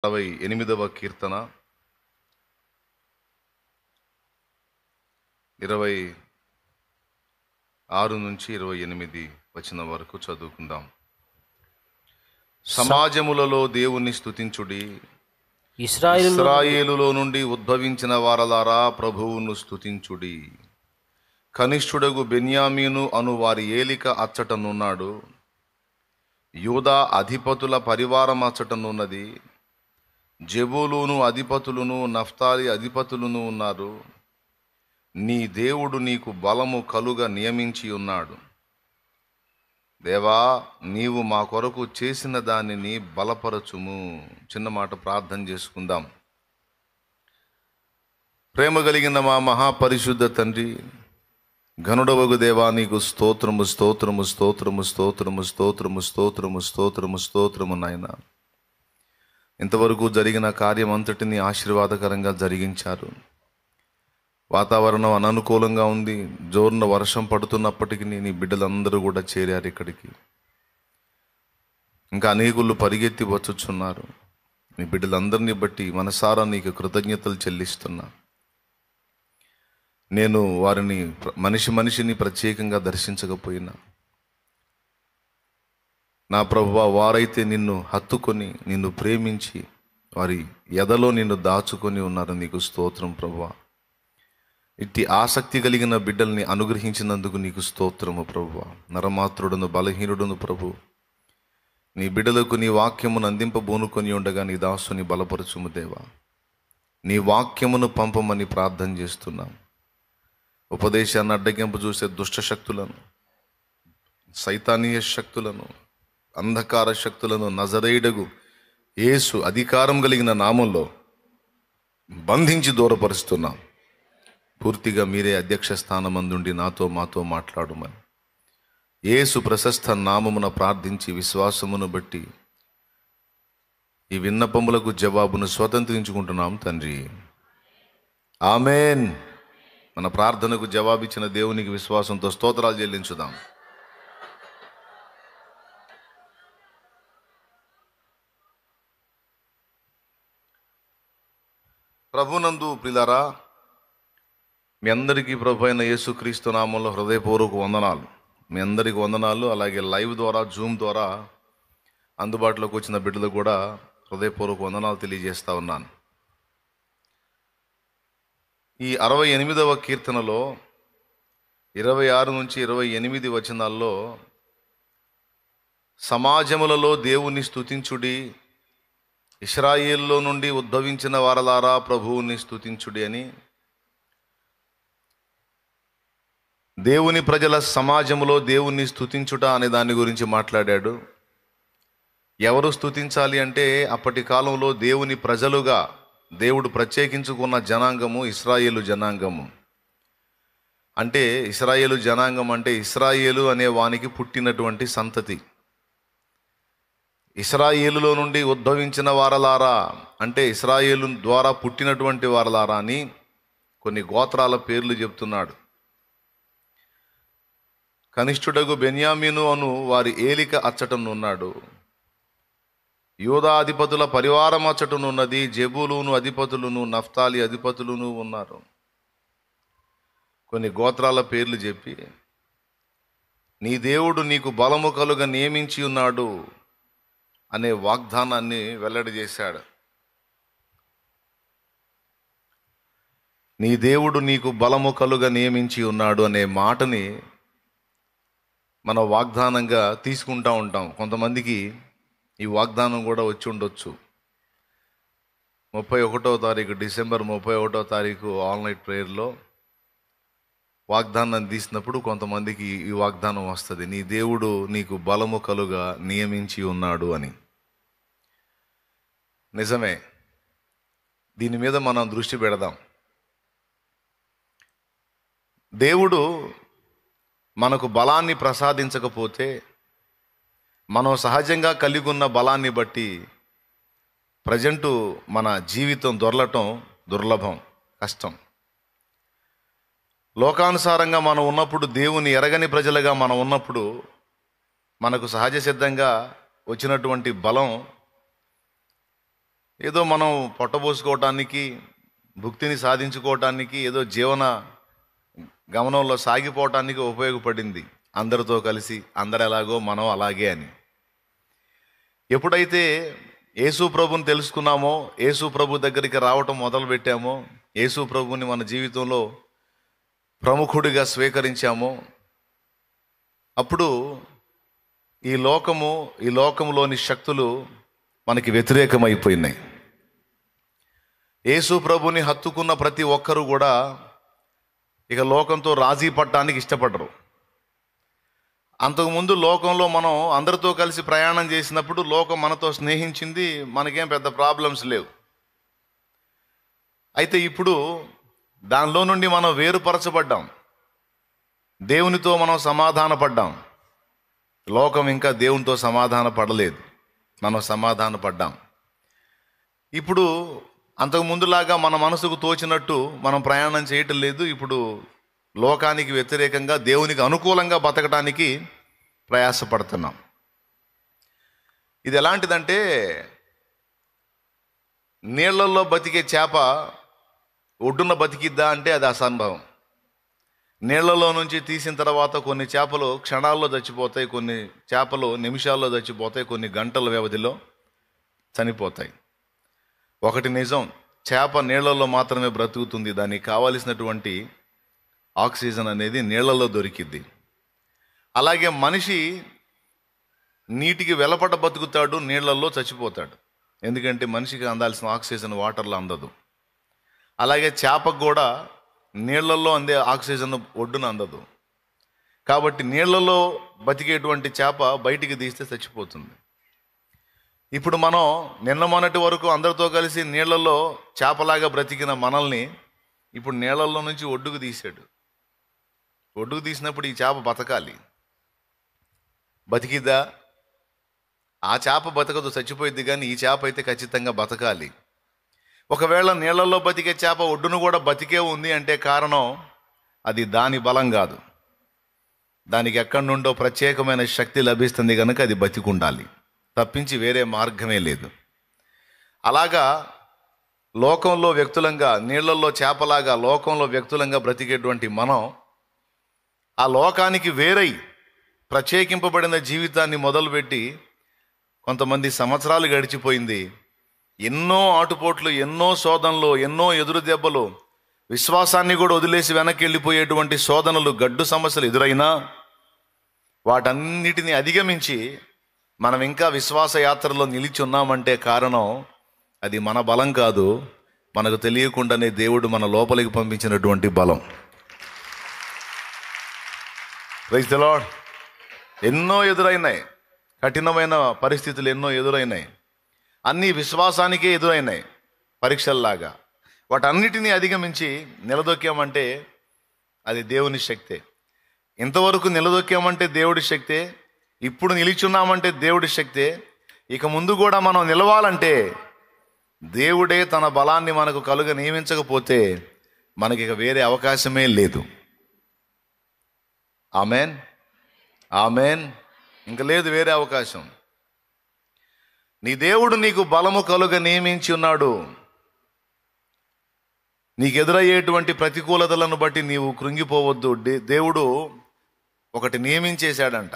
68వ కీర్తన 26 నుంచి 28 వచనం వరకు చదువుకుందాం. సమాజములలో దేవుని స్తుతించుడి, ఇశ్రాయేలులో నుండి ఉద్భవించిన వారలారా ప్రభువును స్తుతించుడి. కనిష్ఠుడగు బెన్యామీను అను వారి ఏలిక అచ్చటనున్నాడు, యూదా అధిపతుల పరివారం అచ్చటనున్నది. జెబూలూను అధిపతులను, నఫ్తాలి అధిపతులను ఉన్నారు. నీ దేవుడు నీకు బలము కలుగ నియమించి ఉన్నాడు. దేవా, నీవు మా కొరకు చేసిన దానిని బలపరచుము. చిన్న మాట ప్రార్థన చేసుకుందాం. ప్రేమ కలిగిన మా మహాపరిశుద్ధ తండ్రి, ఘనుడవగు దేవా, నీకు స్తోత్రము స్తోత్రము స్తోత్రము స్తోత్రము స్తోత్రము స్తోత్రము స్తోత్రము స్తోత్రము నాయన. ఇంతవరకు జరిగిన కార్యం అంతటిని ఆశీర్వాదకరంగా జరిగించారు. వాతావరణం అననుకూలంగా ఉంది, జోరున వర్షం పడుతున్నప్పటికీ నీ బిడ్డలందరూ కూడా చేరారు ఇక్కడికి. ఇంకా అనేకులు పరిగెత్తి వచ్చుచున్నారు. నీ బిడ్డలందరినీ బట్టి మనసారా నీకు కృతజ్ఞతలు చెల్లిస్తున్నా. నేను వారిని మనిషిని ప్రత్యేకంగా దర్శించకపోయినా, నా ప్రభువా, వారైతే నిన్ను హత్తుకొని నిన్ను ప్రేమించి వారి ఎదలో నిన్ను దాచుకొని ఉన్నారు. నీకు స్తోత్రం ప్రభువా. ఇట్టి ఆసక్తి కలిగిన బిడ్డల్ని అనుగ్రహించినందుకు నీకు స్తోత్రము ప్రభువా. నరమాత్రుడును బలహీనుడును ప్రభు, నీ బిడ్డలకు నీ వాక్యమును అందింపబోనుకొని ఉండగా నీ దాసుని బలపరచుము దేవా. నీ వాక్యమును పంపమని ప్రార్థన చేస్తున్నాం. ఉపదేశాన్ని అడ్డగింపు చూసే దుష్ట శక్తులను, సైతానీయ శక్తులను, అంధకార శక్తులను నజరేయుడగు యేసు అధికారం కలిగిన నామంలో బంధించి దూరపరుస్తున్నాం. పూర్తిగా మీరే అధ్యక్ష స్థానమందుండి నాతో మాతో మాట్లాడుమని యేసు ప్రశస్త నామమున ప్రార్థించి విశ్వాసమును బట్టి ఈ విన్నపములకు జవాబును స్వతంత్రించుకుంటున్నాం తండ్రి. ఆమెన్. మన ప్రార్థనకు జవాబిచ్చిన దేవునికి విశ్వాసంతో స్తోత్రాలు చెల్లించుదాం. ప్రభునందు ప్రియులారా, మీ అందరికీ ప్రభు అయిన యేసుక్రీస్తు నామంలో హృదయపూర్వక వందనాలు. మీ అందరికీ వందనాలు. అలాగే లైవ్ ద్వారా, జూమ్ ద్వారా అందుబాటులోకి వచ్చిన బిడ్డలు కూడా హృదయపూర్వక వందనాలు తెలియజేస్తా ఉన్నాను. ఈ 68వ కీర్తనలో 26 నుంచి 28 వచనాల్లో సమాజములలో దేవుని స్తుతించుడి, ఇశ్రాయేలులో నుండి ఉద్భవించిన వారలారా ప్రభువుని స్తుతించుడి అని దేవుని ప్రజల సమాజంలో దేవుణ్ణి స్తుతించుట అనే దాని గురించి మాట్లాడాడు. ఎవరు స్తుతించాలి అంటే, అప్పటి కాలంలో దేవుని ప్రజలుగా దేవుడు ప్రత్యేకించుకున్న జనాంగము ఇశ్రాయేలు జనాంగము. అంటే ఇశ్రాయేలు జనాంగం అంటే ఇశ్రాయేలు అనే వానికి పుట్టినటువంటి సంతతి. ఇశ్రాయేలులో నుండి ఉద్భవించిన వారలారా అంటే ఇశ్రాయేలు ద్వారా పుట్టినటువంటి వారలారా అని కొన్ని గోత్రాల పేర్లు చెప్తున్నాడు. కనిష్ఠుడగు బెన్యామీను అను వారి ఏలిక అచ్చటనున్నాడు, యూదా అధిపతుల పరివారం అచ్చటనున్నది. జెబూలూను అధిపతులను, నఫ్తాలి అధిపతులను ఉన్నారు. కొన్ని గోత్రాల పేర్లు చెప్పి నీ దేవుడు నీకు బలము కలుగ నియమించి ఉన్నాడు అనే వాగ్దానాన్ని వెల్లడి చేశాడు. నీ దేవుడు నీకు బలము కలుగ నియమించి ఉన్నాడు అనే మాటని మనం వాగ్దానంగా తీసుకుంటూ ఉంటాం. కొంతమందికి ఈ వాగ్దానం కూడా వచ్చి ఉండొచ్చు. 31వ తారీఖు, డిసెంబర్ 31వ తారీఖు ఆల్ నైట్ ప్రేయర్లో వాగ్దానం తీసినప్పుడు కొంతమందికి ఈ వాగ్దానం వస్తుంది, నీ దేవుడు నీకు బలము కలుగా నియమించి ఉన్నాడు అని. నిజమే, దీని మీద మనం దృష్టి పెడదాం. దేవుడు మనకు బలాన్ని ప్రసాదించకపోతే, మనం సహజంగా కలిగి ఉన్న బలాన్ని బట్టి ప్రజెంటు మన జీవితం దొరలటం దుర్లభం, కష్టం. లోకానుసారంగా మనం ఉన్నప్పుడు, దేవుని ఎరగని ప్రజలుగా మనం ఉన్నప్పుడు మనకు సహజ సిద్ధంగా వచ్చినటువంటి బలం ఏదో మనం పొట్టబోసుకోవటానికి, భుక్తిని సాధించుకోవటానికి, ఏదో జీవన గమనంలో సాగిపోవటానికి ఉపయోగపడింది. అందరితో కలిసి అందరు ఎలాగో మనం అలాగే అని. ఎప్పుడైతే యేసు ప్రభుని తెలుసుకున్నామో, యేసు ప్రభు దగ్గరికి రావటం మొదలుపెట్టామో, యేసు ప్రభుని మన జీవితంలో ప్రముఖుడిగా స్వీకరించామో, అప్పుడు ఈ లోకములోని శక్తులు మనకి వ్యతిరేకమైపోయినాయి. యేసు ప్రభుని హత్తుకున్న ప్రతి ఒక్కరూ కూడా ఇక లోకంతో రాజీ పడటానికి ఇష్టపడరు. అంతకుముందు లోకంలో మనం అందరితో కలిసి ప్రయాణం చేసినప్పుడు లోకం మనతో స్నేహించింది, మనకేం పెద్ద ప్రాబ్లమ్స్ లేవు. అయితే ఇప్పుడు దానిలో నుండి మనం వేరుపరచబడ్డాం, దేవునితో మనం సమాధాన పడ్డాం. లోకం ఇంకా దేవునితో సమాధాన పడలేదు, మనం సమాధాన పడ్డాం. ఇప్పుడు అంతకు ముందులాగా మన మనసుకు తోచినట్టు మనం ప్రయాణం చేయటం లేదు. ఇప్పుడు లోకానికి వ్యతిరేకంగా దేవునికి అనుకూలంగా బతకడానికి ప్రయాసపడుతున్నాం. ఇది ఎలాంటిదంటే, నీళ్లలో బతికే చేప ఒడ్డున బతికిద్దా అంటే అది అసంభవం. నీళ్లలో నుంచి తీసిన తర్వాత కొన్ని చేపలు క్షణాల్లో చచ్చిపోతాయి, కొన్ని చేపలు నిమిషాల్లో చచ్చిపోతాయి, కొన్ని గంటల వ్యవధిలో చనిపోతాయి. ఒకటి నిజం, చేప నీళ్లలో మాత్రమే బ్రతుకుతుంది. దానికి కావలసినటువంటి ఆక్సిజన్ అనేది నీళ్లలో దొరికిద్ది. అలాగే మనిషి నీటికి వెలపట బతుకుతాడు, నీళ్లలో చచ్చిపోతాడు. ఎందుకంటే మనిషికి అందాల్సిన ఆక్సిజన్ వాటర్లో అందదు. అలాగే చేపకు కూడా నీళ్లలో అందే ఆక్సిజన్ ఒడ్డున అందదు. కాబట్టి నీళ్లలో బతికేటువంటి చేప బయటికి తీస్తే చచ్చిపోతుంది. ఇప్పుడు మనం నిన్న మొన్నటి వరకు అందరితో కలిసి నీళ్లలో చేపలాగా బ్రతికిన మనల్ని ఇప్పుడు నీళ్లలో నుంచి ఒడ్డుకు తీసాడు. ఒడ్డుకు తీసినప్పుడు ఈ చేప బతకాలి. బతికిద్దా? ఆ చేప బతకదు, చచ్చిపోయింది. కానీ ఈ చేప అయితే ఖచ్చితంగా బతకాలి. ఒకవేళ నీళ్లలో బతికే చేప ఒడ్డును కూడా బతికే ఉంది అంటే కారణం అది దాని బలం కాదు, దానికి ఎక్కడి నుండో ప్రత్యేకమైన శక్తి లభిస్తుంది కనుక అది బతికుండాలి, తప్పించి వేరే మార్గమే లేదు. అలాగా లోకంలో వ్యక్తులంగా, నీళ్లలో చేపలాగా లోకంలో వ్యక్తులంగా బ్రతికేటువంటి మనం ఆ లోకానికి వేరై ప్రత్యేకింపబడిన జీవితాన్ని మొదలుపెట్టి కొంతమంది సంవత్సరాలు గడిచిపోయింది. ఎన్నో ఆటుపోట్లు, ఎన్నో శోధనలు, ఎన్నో ఎదురు దెబ్బలు, విశ్వాసాన్ని కూడా వదిలేసి వెనక్కి వెళ్ళిపోయేటువంటి శోధనలు, గడ్డు సమస్యలు ఎదురైనా వాటన్నిటిని అధిగమించి మనం ఇంకా విశ్వాస యాత్రలో నిలిచి ఉన్నామంటే కారణం అది మన బలం కాదు, మనకు తెలియకుండానే దేవుడు మన లోపలికి పంపించినటువంటి బలం. Praise the lord. ఎన్నో ఎదురైనాయి, కఠినమైన పరిస్థితులు ఎన్నో ఎదురైనాయి, అన్నీ విశ్వాసానికే ఎదురైనాయి పరీక్షల్లాగా. వాటన్నిటినీ అధిగమించి నిలదొక్కామంటే అది దేవుని శక్తే. ఇంతవరకు నిలదొక్కామంటే దేవుడి శక్తే, ఇప్పుడు నిలిచున్నామంటే దేవుడి శక్తే. ఇక ముందు కూడా మనం నిలవాలంటే దేవుడే తన బలాన్ని మనకు కలుగ నియమించకపోతే మనకి ఇక వేరే అవకాశమే లేదు. Amen, amen. ఇంక లేదు వేరే అవకాశం. నీ దేవుడు నీకు బలము కలుగ నియమించి ఉన్నాడు. నీకు ఎదురయ్యేటువంటి ప్రతికూలతలను బట్టి నీవు కృంగిపోవద్దు. దేవుడు ఒకటి నియమించేశాడంట.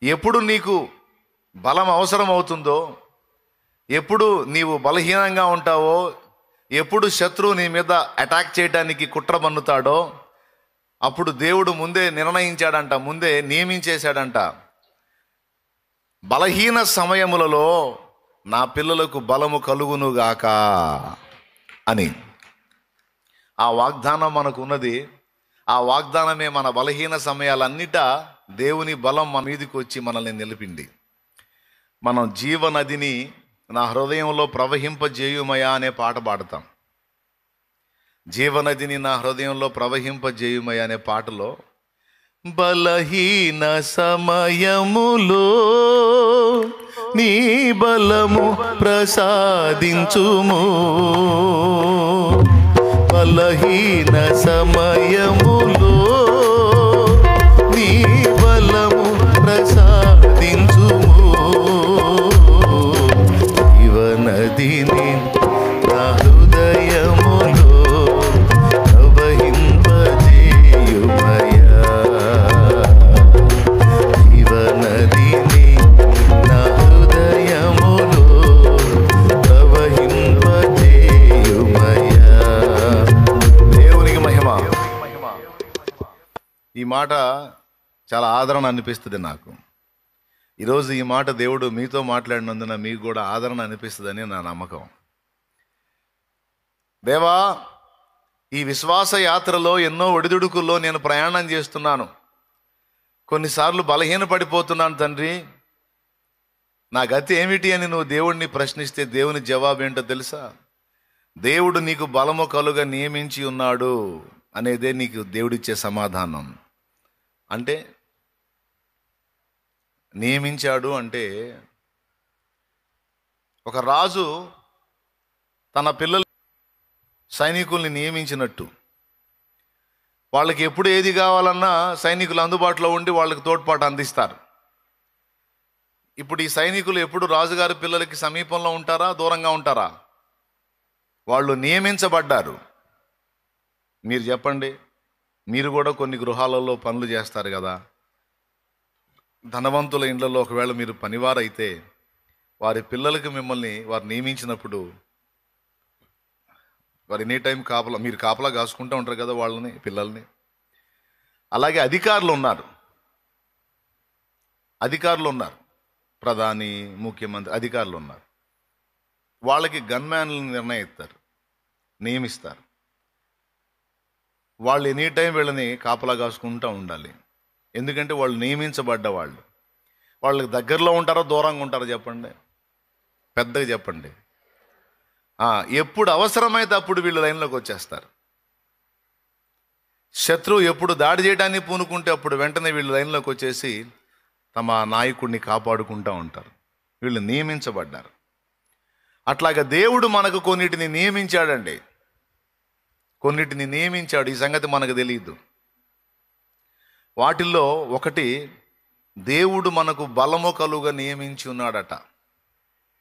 ఎప్పుడు నీకు బలం అవసరం అవుతుందో, ఎప్పుడు నీవు బలహీనంగా ఉంటావో, ఎప్పుడు శత్రువు నీ మీద అటాక్ చేయడానికి కుట్ర పన్నుతాడో అప్పుడు దేవుడు ముందే నిర్ణయించాడంట, ముందే నియమించేశాడంట. బలహీన సమయములలో నా పిల్లలకు బలము కలుగునుగాక అని ఆ వాగ్దానం మనకు ఉన్నది. ఆ వాగ్దానమే మన బలహీన సమయాలన్నిటా దేవుని బలం మన మీదకి వచ్చి మనల్ని నిలిపింది. మనం జీవనదిని నా హృదయంలో ప్రవహింపజేయుమయా అనే పాట పాడతాం. జీవనదిని నా హృదయంలో ప్రవహింపజేయుమయా అనే పాటలో బలహీన సమయములో నీ బలము ప్రసాదించుము, బలహీన సమయములో నీ బలము ప్రసాదించుము, జీవనది మాట చాలా ఆదరణ అనిపిస్తుంది నాకు. ఈరోజు ఈ మాట దేవుడు మీతో మాట్లాడినందున మీకు కూడా ఆదరణ అనిపిస్తుందని నా నమ్మకం. దేవా, ఈ విశ్వాస యాత్రలో ఎన్నో ఒడిదుడుకుల్లో నేను ప్రయాణం చేస్తున్నాను. కొన్నిసార్లు బలహీన పడిపోతున్నాను తండ్రి. నా గతి ఏమిటి అని నువ్వు దేవుడిని ప్రశ్నిస్తే దేవుని జవాబు ఏంటో తెలుసా? దేవుడు నీకు బలము కలుగా నియమించి ఉన్నాడు అనేదే నీకు దేవుడిచ్చే సమాధానం. అంటే నియమించాడు అంటే, ఒక రాజు తన పిల్లలు సైనికుల్ని నియమించినట్టు, వాళ్ళకి ఎప్పుడు ఏది కావాలన్నా సైనికులు అందుబాటులో ఉండి వాళ్ళకి తోడ్పాటు అందిస్తారు. ఇప్పుడు ఈ సైనికులు ఎప్పుడు రాజుగారి పిల్లలకి సమీపంలో ఉంటారా, దూరంగా ఉంటారా? వాళ్ళు నియమించబడ్డారు. మీరు చెప్పండి, మీరు కూడా కొన్ని గృహాలలో పనులు చేస్తారు కదా. ధనవంతుల ఇండ్లలో ఒకవేళ మీరు పనివారైతే వారి పిల్లలకి మిమ్మల్ని వారు నియమించినప్పుడు వారు ఎనీ టైం మీరు కాపలా కాసుకుంటూ ఉంటారు కదా వాళ్ళని, పిల్లల్ని. అలాగే అధికారులు ఉన్నారు, ప్రధాని, ముఖ్యమంత్రి అధికారులు ఉన్నారు. వాళ్ళకి గన్మ్యాన్లను నియమిస్తారు. వాళ్ళు ఎనీ టైం వీళ్ళని కాపలా కాసుకుంటూ ఉండాలి. ఎందుకంటే వాళ్ళు నియమించబడ్డ వాళ్ళు. వాళ్ళకి దగ్గరలో ఉంటారో దూరంగా ఉంటారో చెప్పండి, పెద్దగా చెప్పండి. ఎప్పుడు అవసరమైతే అప్పుడు వీళ్ళు లైన్లోకి వచ్చేస్తారు. శత్రువు ఎప్పుడు దాడి చేయడానికి పూనుకుంటే అప్పుడు వెంటనే వీళ్ళు లైన్లోకి వచ్చేసి తమ నాయకుడిని కాపాడుకుంటూ ఉంటారు. వీళ్ళు నియమించబడ్డారు. అట్లాగా దేవుడు మనకు కొన్నిటిని నియమించాడండి, కొన్నిటిని నియమించాడు. ఈ సంగతి మనకు తెలియదు. వాటిల్లో ఒకటి, దేవుడు మనకు బలము కలుగా నియమించి ఉన్నాడట.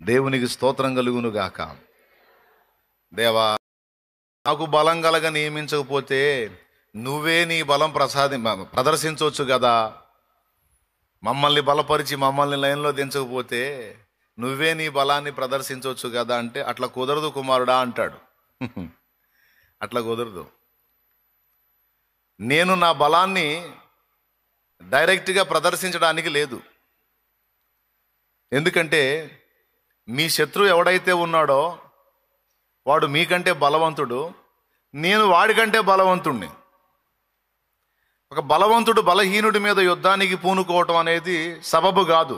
దేవునికి స్తోత్రం కలుగును గాక. దేవా, నాకు బలం కలగా నియమించకపోతే నువ్వే నీ బలం ప్రదర్శించవచ్చు కదా. మమ్మల్ని బలపరిచి మమ్మల్ని లైన్లో దించకపోతే నువ్వే నీ బలాన్ని ప్రదర్శించవచ్చు కదా అంటే, అట్లా కుదరదు కుమారుడా అంటాడు. అట్లా కుదరదు. నేను నా బలాన్ని డైరెక్ట్గా ప్రదర్శించడానికి లేదు. ఎందుకంటే మీ శత్రువు ఎవడైతే ఉన్నాడో వాడు మీకంటే బలవంతుడు, నేను వాడికంటే బలవంతుణ్ణి. ఒక బలవంతుడు బలహీనుడి మీద యుద్ధానికి పూనుకోవటం అనేది సబబు కాదు.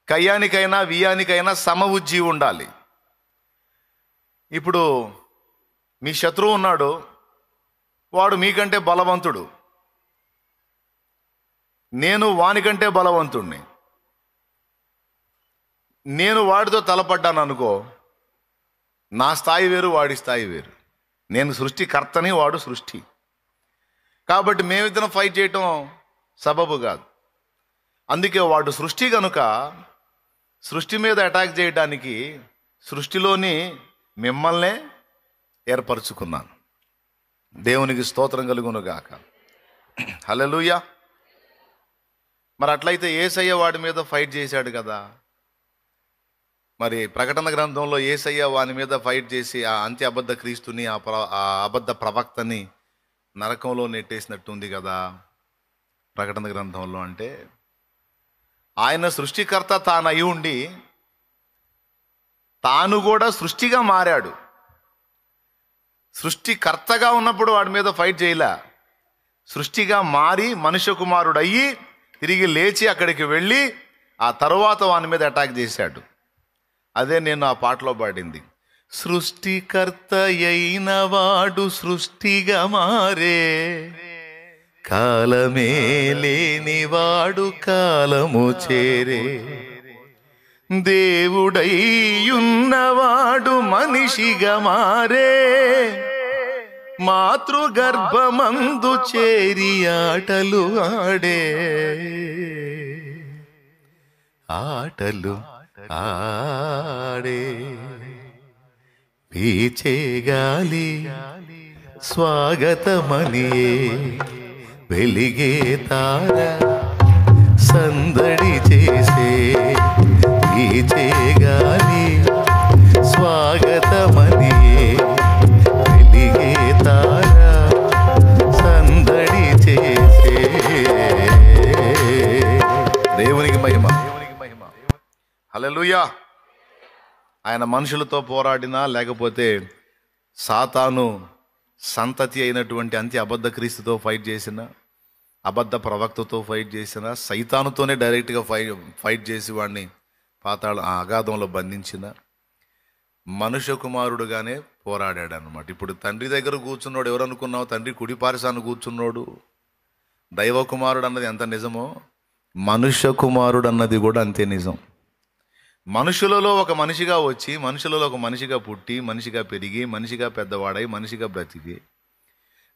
కయ్యానికైనా వియ్యానికైనా సమబుద్ధి ఉండాలి. ఇప్పుడు మీ శత్రువు ఉన్నాడు, వాడు మీకంటే బలవంతుడు, నేను వానికంటే బలవంతుణ్ణి. నేను వాడితో తలపడ్డాను అనుకో, నా స్థాయి వేరు, వాడి స్థాయి వేరు. నేను సృష్టికర్తని, వాడు సృష్టి. కాబట్టి మేమిద్దరం ఫైట్ చేయటం సబబు కాదు. అందుకే వాడు సృష్టి కనుక సృష్టి మీద అటాక్ చేయడానికి సృష్టిలోని మిమ్మల్నే ఏర్పరచుకున్నాను. దేవునికి స్తోత్రం కలుగును గాక. హల్లెలూయా. మరి అట్లయితే యేసయ్య వాడి మీద ఫైట్ చేశాడు కదా. మరి ప్రకటన గ్రంథంలో యేసయ్య వాని మీద ఫైట్ చేసి ఆ అంత్య అబద్ధ క్రీస్తుని, ఆ అబద్ధ ప్రవక్తని నరకంలో నెట్టేసినట్టుంది కదా ప్రకటన గ్రంథంలో. అంటే ఆయన సృష్టికర్త తాను అయి ఉండి తాను కూడా సృష్టిగా మారాడు. సృష్టికర్తగా ఉన్నప్పుడు వాడి మీద ఫైట్ చేయలే. సృష్టిగా మారి మనుష్య కుమారుడు అయ్యి తిరిగి లేచి అక్కడికి వెళ్ళి ఆ తరువాత వాని మీద అటాక్ చేశాడు. అదే నేను ఆ పాటలో పాడింది. సృష్టికర్త అయిన వాడు సృష్టిగా మారే, కాలమే లేనివాడు కాలము చేరే, దేవుడయ్యున్నవాడు మనిషిగా మారే, మాతృగర్భమందు చేరి ఆటలు ఆడే, ఆటలు ఆడే, పీచే గాలి స్వాగతమనియే, వెలిగే తార సందడి చేసే, పీచే గాలి స్వాగతమనియే, వెలిగే తార సందడి చేసే. ఆయన మనుషులతో పోరాడినా, లేకపోతే సాతాను సంతతి అయినటువంటి అబద్ధ క్రీస్తుతో ఫైట్ చేసిన, అబద్ధ ప్రవక్తతో ఫైట్ చేసిన, సైతానుతోనే డైరెక్ట్గా ఫైట్ చేసి వాడిని అగాధంలో బంధించిన మనుష్య కుమారుడుగానే పోరాడాడు అనమాట. ఇప్పుడు తండ్రి దగ్గర కూర్చున్నాడు. ఎవరు అనుకున్నావు? తండ్రి కుడిపార్శాన్ని కూర్చున్నాడు. దైవ కుమారుడు అన్నది ఎంత నిజమో, మనుష్య కుమారుడు అన్నది కూడా అంతే నిజం. మనుషులలో ఒక మనిషిగా వచ్చి, మనుషులలో ఒక మనిషిగా పుట్టి, మనిషిగా పెరిగి, మనిషిగా పెద్దవాడై, మనిషిగా బ్రతికి,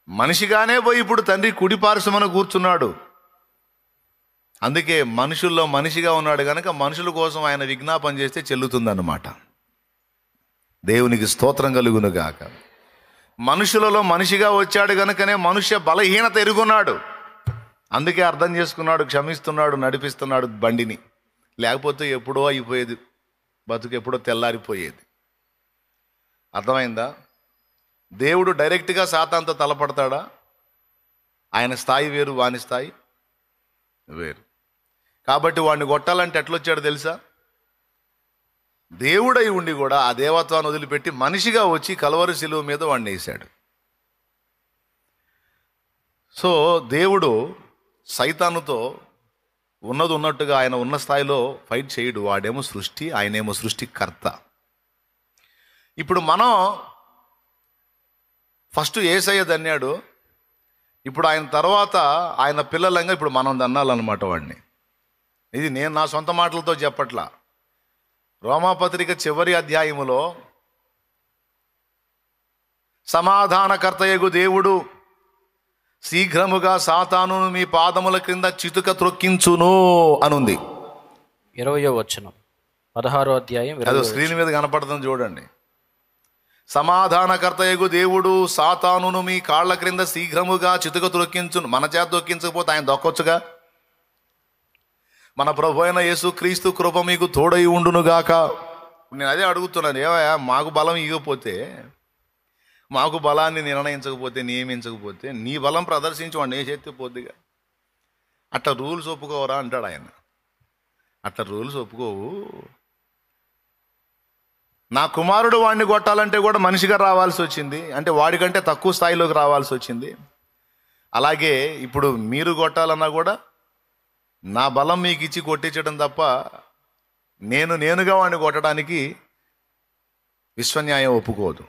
మనిషిగానే పోయి ఇప్పుడు తండ్రి కుడిపార్శ్వమున కూర్చున్నాడు. అందుకే మనుషుల్లో మనిషిగా ఉన్నాడు కనుక మనుషుల కోసం ఆయన విజ్ఞాపన చేస్తే చెల్లుతుందన్నమాట. దేవునికి స్తోత్రం కలుగును గాక. మనుషులలో మనిషిగా వచ్చాడు కనుకనే మనుష్య బలహీనత ఎరుగున్నాడు. అందుకే అర్థం చేసుకున్నాడు, క్షమిస్తున్నాడు, నడిపిస్తున్నాడు బండిని. లేకపోతే ఎప్పుడో అయిపోయేది, బతుకు ఎప్పుడో తెల్లారిపోయేది. అర్థమైందా? దేవుడు డైరెక్ట్గా సాతానుతో తలపడతాడా? ఆయన స్థాయి వేరు, వాని స్థాయి వేరు. కాబట్టి వాడిని కొట్టాలంటే ఎట్లొచ్చాడు తెలుసా? దేవుడై ఉండి కూడా ఆ దేవత్వాన్ని వదిలిపెట్టి మనిషిగా వచ్చి కల్వరి శిలువ మీద వాడిని వేశాడు. సో దేవుడు సైతానుతో ఉన్నది ఉన్నట్టుగా ఆయన ఉన్న స్థాయిలో ఫైట్ చేయడు. వాడేమో సృష్టి, ఆయనేమో సృష్టికర్త. ఇప్పుడు మనం ఫస్ట్ యేసయ్య దన్నాడు, ఇప్పుడు ఆయన తర్వాత ఆయన పిల్లలంగా ఇప్పుడు మనం దన్నాలన్నమాట వాడిని. ఇది నేను నా సొంత మాటలతో చెప్పట్లా. రోమాపత్రిక చివరి అధ్యాయములో సమాధానకర్తయగు దేవుడు శీఘ్రముగా సాతానును మీ పాదముల క్రింద చితుక త్రొక్కించును అనుంది. 20వ వచనం, 16వ అధ్యాయం. అదో స్క్రీన్ మీద కనపడుతుంది చూడండి. సమాధానకర్తయగు దేవుడు సాతానును మీ కాళ్ళ క్రింద శీఘ్రముగా చితుక త్రొక్కించును. మన చేత దొక్కించకపోతే ఆయన దొక్కొచ్చుగా. మన ప్రభు అయిన యేసుక్రీస్తు కృప మీకు తోడై ఉండునుగాక. నేను అదే అడుగుతున్నాను, ఏవయ్యా మాకు బలం ఇవ్వకపోతే, మాకు బలాన్ని నిర్ణయించకపోతే, నియమించకపోతే, నీ బలం ప్రదర్శించి వాడిని ఏ చేస్తే పోద్దిగా. అట్లా రూల్స్ ఒప్పుకోవరా అంటాడు ఆయన. అట్లా రూల్స్ ఒప్పుకోవు. నా కుమారుడు వాడిని కొట్టాలంటే కూడా మనిషిగా రావాల్సి వచ్చింది, అంటే వాడికంటే తక్కువ స్థాయిలోకి రావాల్సి వచ్చింది. అలాగే ఇప్పుడు మీరు కొట్టాలన్నా కూడా నా బలం మీకు ఇచ్చి కొట్టించడం తప్ప నేనుగా వాడిని కొట్టడానికి విశ్వన్యాయం ఒప్పుకోదు.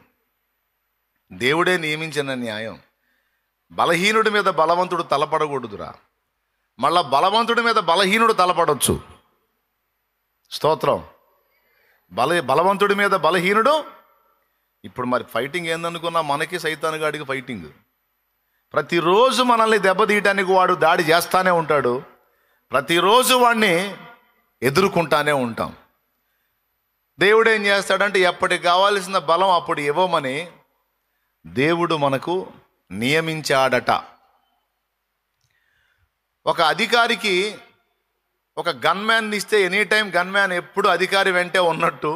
దేవుడే నియమించిన న్యాయం. బలహీనుడి మీద బలవంతుడు తలపడకూడదురా. మళ్ళా బలవంతుడి మీద బలహీనుడు తలపడవచ్చు. స్తోత్రం. బలవంతుడి మీద బలహీనుడు. ఇప్పుడు మరి ఫైటింగ్ ఏందనుకున్నా, మనకి సైతాను గాడికి ఫైటింగ్. ప్రతిరోజు మనల్ని దెబ్బతీయటానికి వాడు దాడి చేస్తానే ఉంటాడు. ప్రతిరోజు వాడిని ఎదుర్కొంటానే ఉంటాం. దేవుడు ఏం చేస్తాడంటే ఎప్పటికి కావాల్సిన బలం అప్పుడు ఇవ్వమని దేవుడు మనకు నియమించాడట. ఒక అధికారికి ఒక గన్మ్యాన్ ఇస్తే ఎనీ టైం గన్మ్యాన్ ఎప్పుడు అధికారి వెంటే ఉన్నట్టు,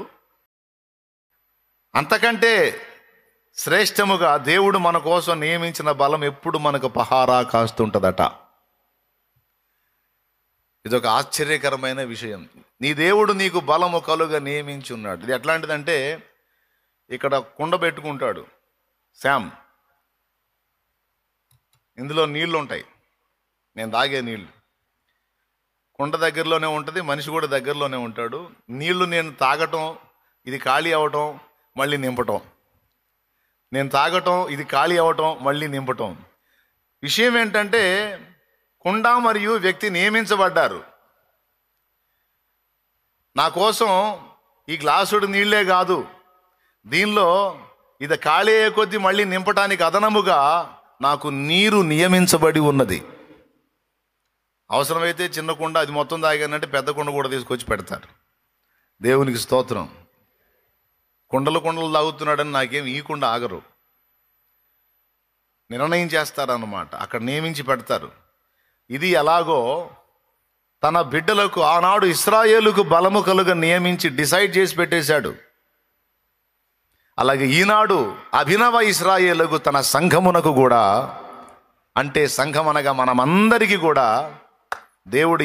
అంతకంటే శ్రేష్టముగా దేవుడు మన కోసం నియమించిన బలం ఎప్పుడు మనకు పహారా కాస్తుంటుందట. ఇదొక ఆశ్చర్యకరమైన విషయం. నీ దేవుడు నీకు బలము కలుగా నియమించి ఉన్నాడు. ఇది ఎట్లాంటిదంటే, ఇక్కడ కుండ పెట్టుకుంటాడు శామ్, ఇందులో నీళ్లు ఉంటాయి, నేను తాగే నీళ్ళు. కుండ దగ్గరలోనే ఉంటుంది, మనిషి కూడా దగ్గరలోనే ఉంటాడు. నీళ్లు నేను తాగటం, ఇది ఖాళీ అవ్వటం, మళ్ళీ నింపటం, నేను తాగటం, ఇది ఖాళీ అవ్వటం, మళ్ళీ నింపటం. విషయం ఏంటంటే, కుండ మరియు వ్యక్తి నియమించబడ్డారు. నా కోసం ఈ గ్లాసుడు నీళ్లే కాదు, దీనిలో ఇది ఖాళీ అయ్యే కొద్దీ మళ్ళీ నింపటానికి అదనముగా నాకు నీరు నియమించబడి ఉన్నది. అవసరమైతే చిన్న కుండ, అది మొత్తం తాగానంటే పెద్ద కుండ కూడా తీసుకొచ్చి పెడతారు. దేవునికి స్తోత్రం. కుండలు తాగుతున్నాడని నాకేం ఈ కుండ ఆగరు, నిర్ణయం చేస్తారన్నమాట. అక్కడ నియమించి పెడతారు. ఇది ఎలాగో తన బిడ్డలకు ఆనాడు ఇశ్రాయేలుకు బలము కలుగా నియమించి డిసైడ్ చేసి పెట్టేశాడు. అలాగే ఈనాడు అభినవ ఇశ్రాయేలుకు తన సంఘమునకు కూడా, అంటే సంఘం అనగా మనమందరికీ కూడా దేవుడు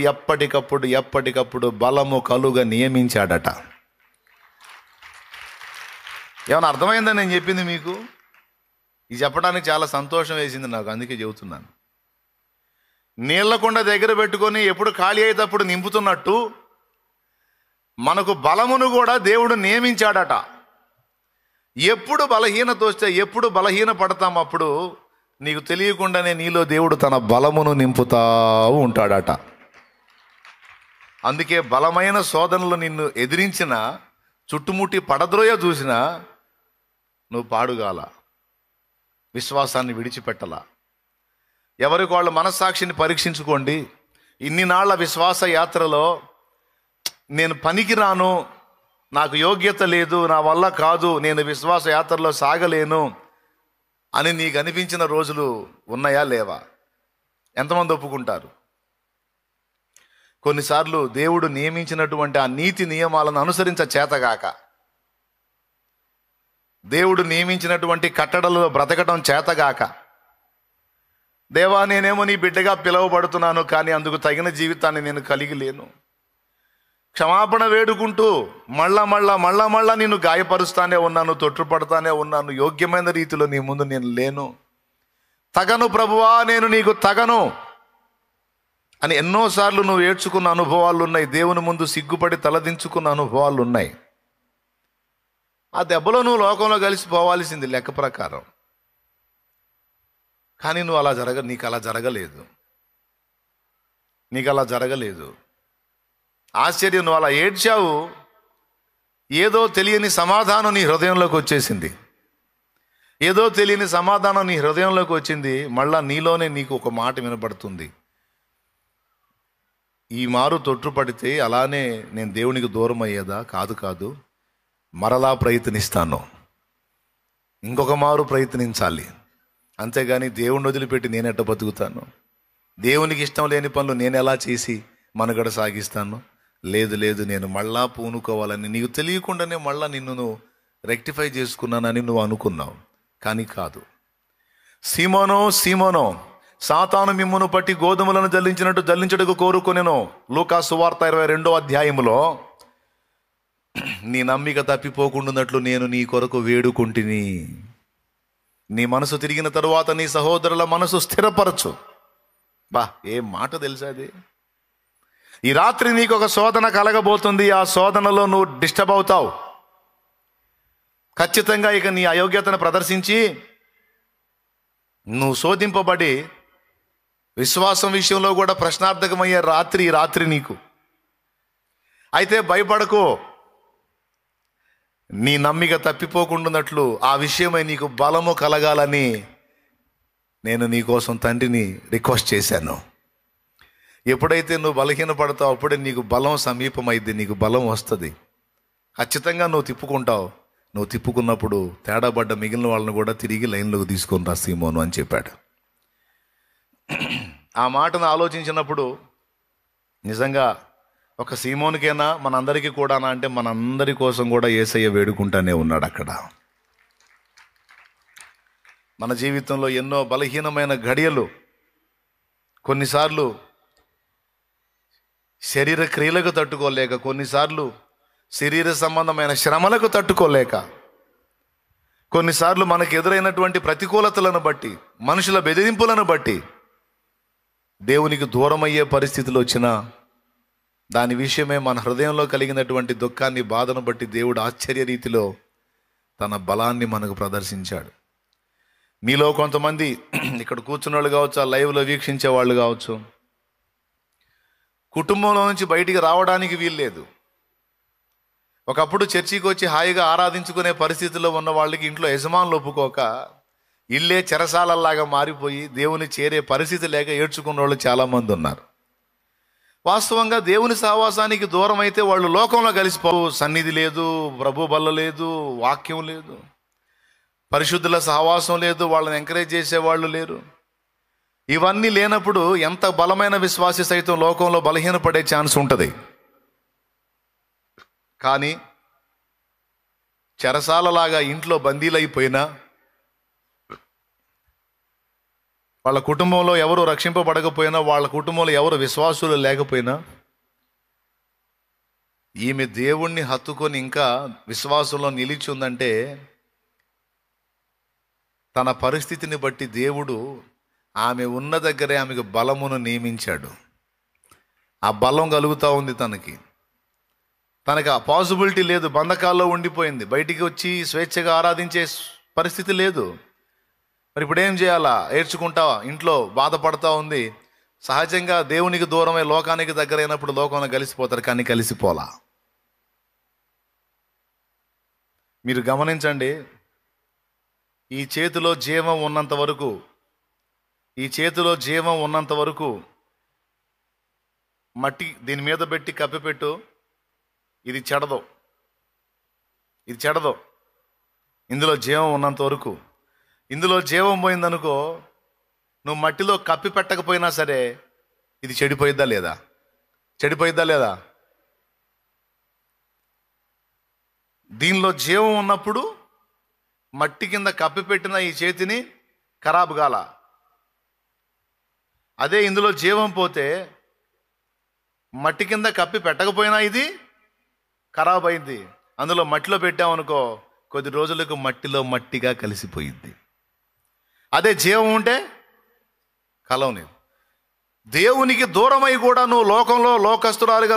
ఎప్పటికప్పుడు బలము కలుగా నియమించాడట. ఏమైనా అర్థమైందని నేను చెప్పింది మీకు? ఇది చెప్పడానికి చాలా సంతోషం వేసింది నాకు, అందుకే చెబుతున్నాను. నీళ్లకుండ దగ్గర పెట్టుకొని ఎప్పుడు ఖాళీ అయ్యేటప్పుడు నింపుతున్నట్టు మనకు బలమును కూడా దేవుడు నియమించాడట. ఎప్పుడు బలహీనత వస్తే, ఎప్పుడు బలహీన పడతాం, అప్పుడు నీకు తెలియకుండానే నీలో దేవుడు తన బలమును నింపుతా ఉంటాడట. అందుకే బలమైన శోధనలు నిన్ను ఎదిరించిన, చుట్టుముట్టి పడద్రోయ చూసినా నువ్వు పాడుగాల, విశ్వాసాన్ని విడిచిపెట్టలా. ఎవరికి వాళ్ళ మనస్సాక్షిని పరీక్షించుకోండి. ఇన్ని నాళ్ల విశ్వాస యాత్రలో నేను పనికి రాను, నాకు యోగ్యత లేదు, నా వల్ల కాదు, నేను విశ్వాస యాత్రలో సాగలేను అని నీకు అనిపించిన రోజులు ఉన్నాయా లేవా? ఎంతమంది ఒప్పుకుంటారు? కొన్నిసార్లు దేవుడు నియమించినటువంటి ఆ నీతి నియమాలను అనుసరించ చేతగాక, దేవుడు నియమించినటువంటి కట్టడలలో బ్రతకటం చేతగాక, దేవా నేనేమో నీ బిడ్డగా పిలువబడుతున్నాను, కానీ అందుకు తగిన జీవితాన్ని నేను కలిగి లేను, క్షమాపణ వేడుకుంటూ మళ్ళా నిన్ను గాయపరుస్తానే ఉన్నాను, తొట్టుపడతానే ఉన్నాను, యోగ్యమైన రీతిలో నీ ముందు నేను లేను, తగను ప్రభువా, నేను నీకు తగను అని ఎన్నోసార్లు నువ్వు ఏడ్చుకున్న అనుభవాలు ఉన్నాయి. దేవుని ముందు సిగ్గుపడి తలదించుకున్న అనుభవాలు ఉన్నాయి. ఆ దెబ్బలో నువ్వు లోకంలో కలిసిపోవాల్సింది లెక్క ప్రకారం. కానీ నువ్వు నీకు అలా జరగలేదు. ఆశ్చర్యం, నువ్వు అలా ఏడ్చావు, ఏదో తెలియని సమాధానం నీ హృదయంలోకి వచ్చేసింది. ఏదో తెలియని సమాధానం నీ హృదయంలోకి వచ్చింది. మళ్ళా నీలోనే నీకు ఒక మాట వినపడుతుంది, ఈ మారు తొట్టుపడితే అలానే నేను దేవునికి దూరం అయ్యేదా? కాదు, మరలా ప్రయత్నిస్తాను, ఇంకొక మారు ప్రయత్నించాలి, అంతేగాని దేవుణ్ణి వదిలిపెట్టి నేనెట్ట బతుకుతాను? దేవునికి ఇష్టం లేని పనులు నేను ఎలా చేసి మనుగడ సాగిస్తాను? లేదు, నేను మళ్ళా పూనుకోవాలని నీకు తెలియకుండానే మళ్ళా నిన్ను రెక్టిఫై చేసుకున్నానని నువ్వు అనుకున్నావు, కానీ కాదు. సీమోనో, సాతాను మిమ్మును పట్టి గోధుమలను జల్లించినట్టు జల్లించుటకు కోరుకొనెను. లూకా సువార్త 22వ అధ్యాయములో, నీ నమ్మిక తప్పిపోకుండానట్లు నేను నీ కొరకు వేడుకుంటుని, నీ మనసు తిరిగిన తరువాత నీ సహోదరుల మనసు స్థిరపరచు. ఏం మాట తెలుసా అది? ఈ రాత్రి నీకు ఒక శోధన కలగబోతుంది. ఆ శోధనలో నువ్వు డిస్టర్బ్ అవుతావు. ఖచ్చితంగా ఇక నీ అయోగ్యతను ప్రదర్శించి నువ్వు శోధింపబడి విశ్వాసం విషయంలో కూడా ప్రశ్నార్థకమయ్యే రాత్రి నీకు. అయితే భయపడకు, నీ నమ్మిక తప్పిపోకుండానట్లు ఆ విషయమై నీకు బలము కలగాలని నేను నీకోసం తండ్రిని రిక్వెస్ట్ చేశాను. ఎప్పుడైతే నువ్వు బలహీనపడతావు అప్పుడే నీకు బలం సమీపమైద్ది, నీకు బలం వస్తుంది. ఖచ్చితంగా నువ్వు తిప్పుకుంటావు. నువ్వు తిప్పుకున్నప్పుడు తేడాబడ్డ మిగిలిన వాళ్ళని కూడా తిరిగి లైన్లోకి తీసుకొని రా సీమోను అని చెప్పాడు. ఆ మాటను ఆలోచించినప్పుడు నిజంగా ఒక సీమోనికైనా మనందరికీ కూడానా అంటే మనందరి కోసం కూడా యేసయ్య వేడుకుంటానే ఉన్నాడు అక్కడ. మన జీవితంలో ఎన్నో బలహీనమైన ఘడియలు, కొన్నిసార్లు శరీర క్రియలకు తట్టుకోలేక, కొన్నిసార్లు శరీర సంబంధమైన శ్రమలకు తట్టుకోలేక, కొన్నిసార్లు మనకు ఎదురైనటువంటి ప్రతికూలతలను బట్టి, మనుషుల బెదిరింపులను బట్టి దేవునికి దూరమయ్యే పరిస్థితులు వచ్చినా దాని విషయమే మన హృదయంలో కలిగినటువంటి దుఃఖాన్ని, బాధను బట్టి దేవుడు ఆశ్చర్య రీతిలో తన బలాన్ని మనకు ప్రదర్శించాడు. మీలో కొంతమంది ఇక్కడ కూర్చున్న వాళ్ళు కావచ్చు, ఆ లైవ్లో వీక్షించే వాళ్ళు కావచ్చు, కుటుంబంలో నుంచి బయటికి రావడానికి వీల్లేదు. ఒకప్పుడు చర్చికి వచ్చి హాయిగా ఆరాధించుకునే పరిస్థితుల్లో ఉన్న వాళ్ళకి ఇంట్లో యజమానులు ఒప్పుకోక ఇల్లే చెరసాలల్లాగా మారిపోయి దేవుని చేరే పరిస్థితి లేక ఏడ్చుకున్న వాళ్ళు చాలామంది ఉన్నారు. వాస్తవంగా దేవుని సహవాసానికి దూరం అయితే వాళ్ళు లోకంలో కలిసిపోవు. సన్నిధి లేదు, ప్రభు బల్ల లేదు, వాక్యం లేదు, పరిశుద్ధుల సహవాసం లేదు, వాళ్ళని ఎంకరేజ్ చేసేవాళ్ళు లేరు. ఇవన్నీ లేనప్పుడు ఎంత బలమైన విశ్వాసి సైతం లోకంలో బలహీనపడే ఛాన్స్ ఉంటుంది. కానీ చెరసాలలాగా ఇంట్లో బందీలైపోయినా, వాళ్ళ కుటుంబంలో ఎవరు రక్షింపబడకపోయినా, వాళ్ళ కుటుంబంలో ఎవరు విశ్వాసులు లేకపోయినా, ఈమె దేవుణ్ణి హత్తుకొని ఇంకా విశ్వాసంలో నిలిచి ఉందంటే తన పరిస్థితిని బట్టి దేవుడు ఆమె ఉన్న దగ్గరే ఆమెకు బలమును నియమించాడు. ఆ బలం కలుగుతూ ఉంది తనకి ఆ పాసిబిలిటీ లేదు, బంధకాల్లో ఉండిపోయింది, బయటికి వచ్చి స్వేచ్ఛగా ఆరాధించే పరిస్థితి లేదు. మరి ఇప్పుడు ఏం చేయాలా? ఏడ్చుకుంటా ఇంట్లో బాధపడతా ఉంది. సహజంగా దేవునికి దూరమై లోకానికి దగ్గరైనప్పుడు లోకంలో కలిసిపోతారు, కానీ కలిసిపోలా. మీరు గమనించండి, ఈ చేతిలో జీవం ఉన్నంత వరకు మట్టి దీని మీద పెట్టి కప్పిపెట్టు, ఇది చెడదు. ఇందులో జీవం ఉన్నంత వరకు. ఇందులో జీవం పోయిందనుకో, నువ్వు మట్టిలో కప్పి పెట్టకపోయినా సరే ఇది చెడిపోయిద్దా లేదా? దీనిలో జీవం ఉన్నప్పుడు మట్టి కింద కప్పిపెట్టిన ఈ చేతిని ఖరాబు కాల. అదే ఇందులో జీవం పోతే మట్టి కింద కప్పి పెట్టకపోయినా ఇది ఖరాబ్ అయింది. అందులో మట్టిలో పెట్టామనుకో, కొద్ది రోజులకు మట్టిలో మట్టిగా కలిసిపోయింది. అదే జీవం ఉంటే కలవలేదు. దేవునికి దూరమై కూడా నువ్వు లోకంలో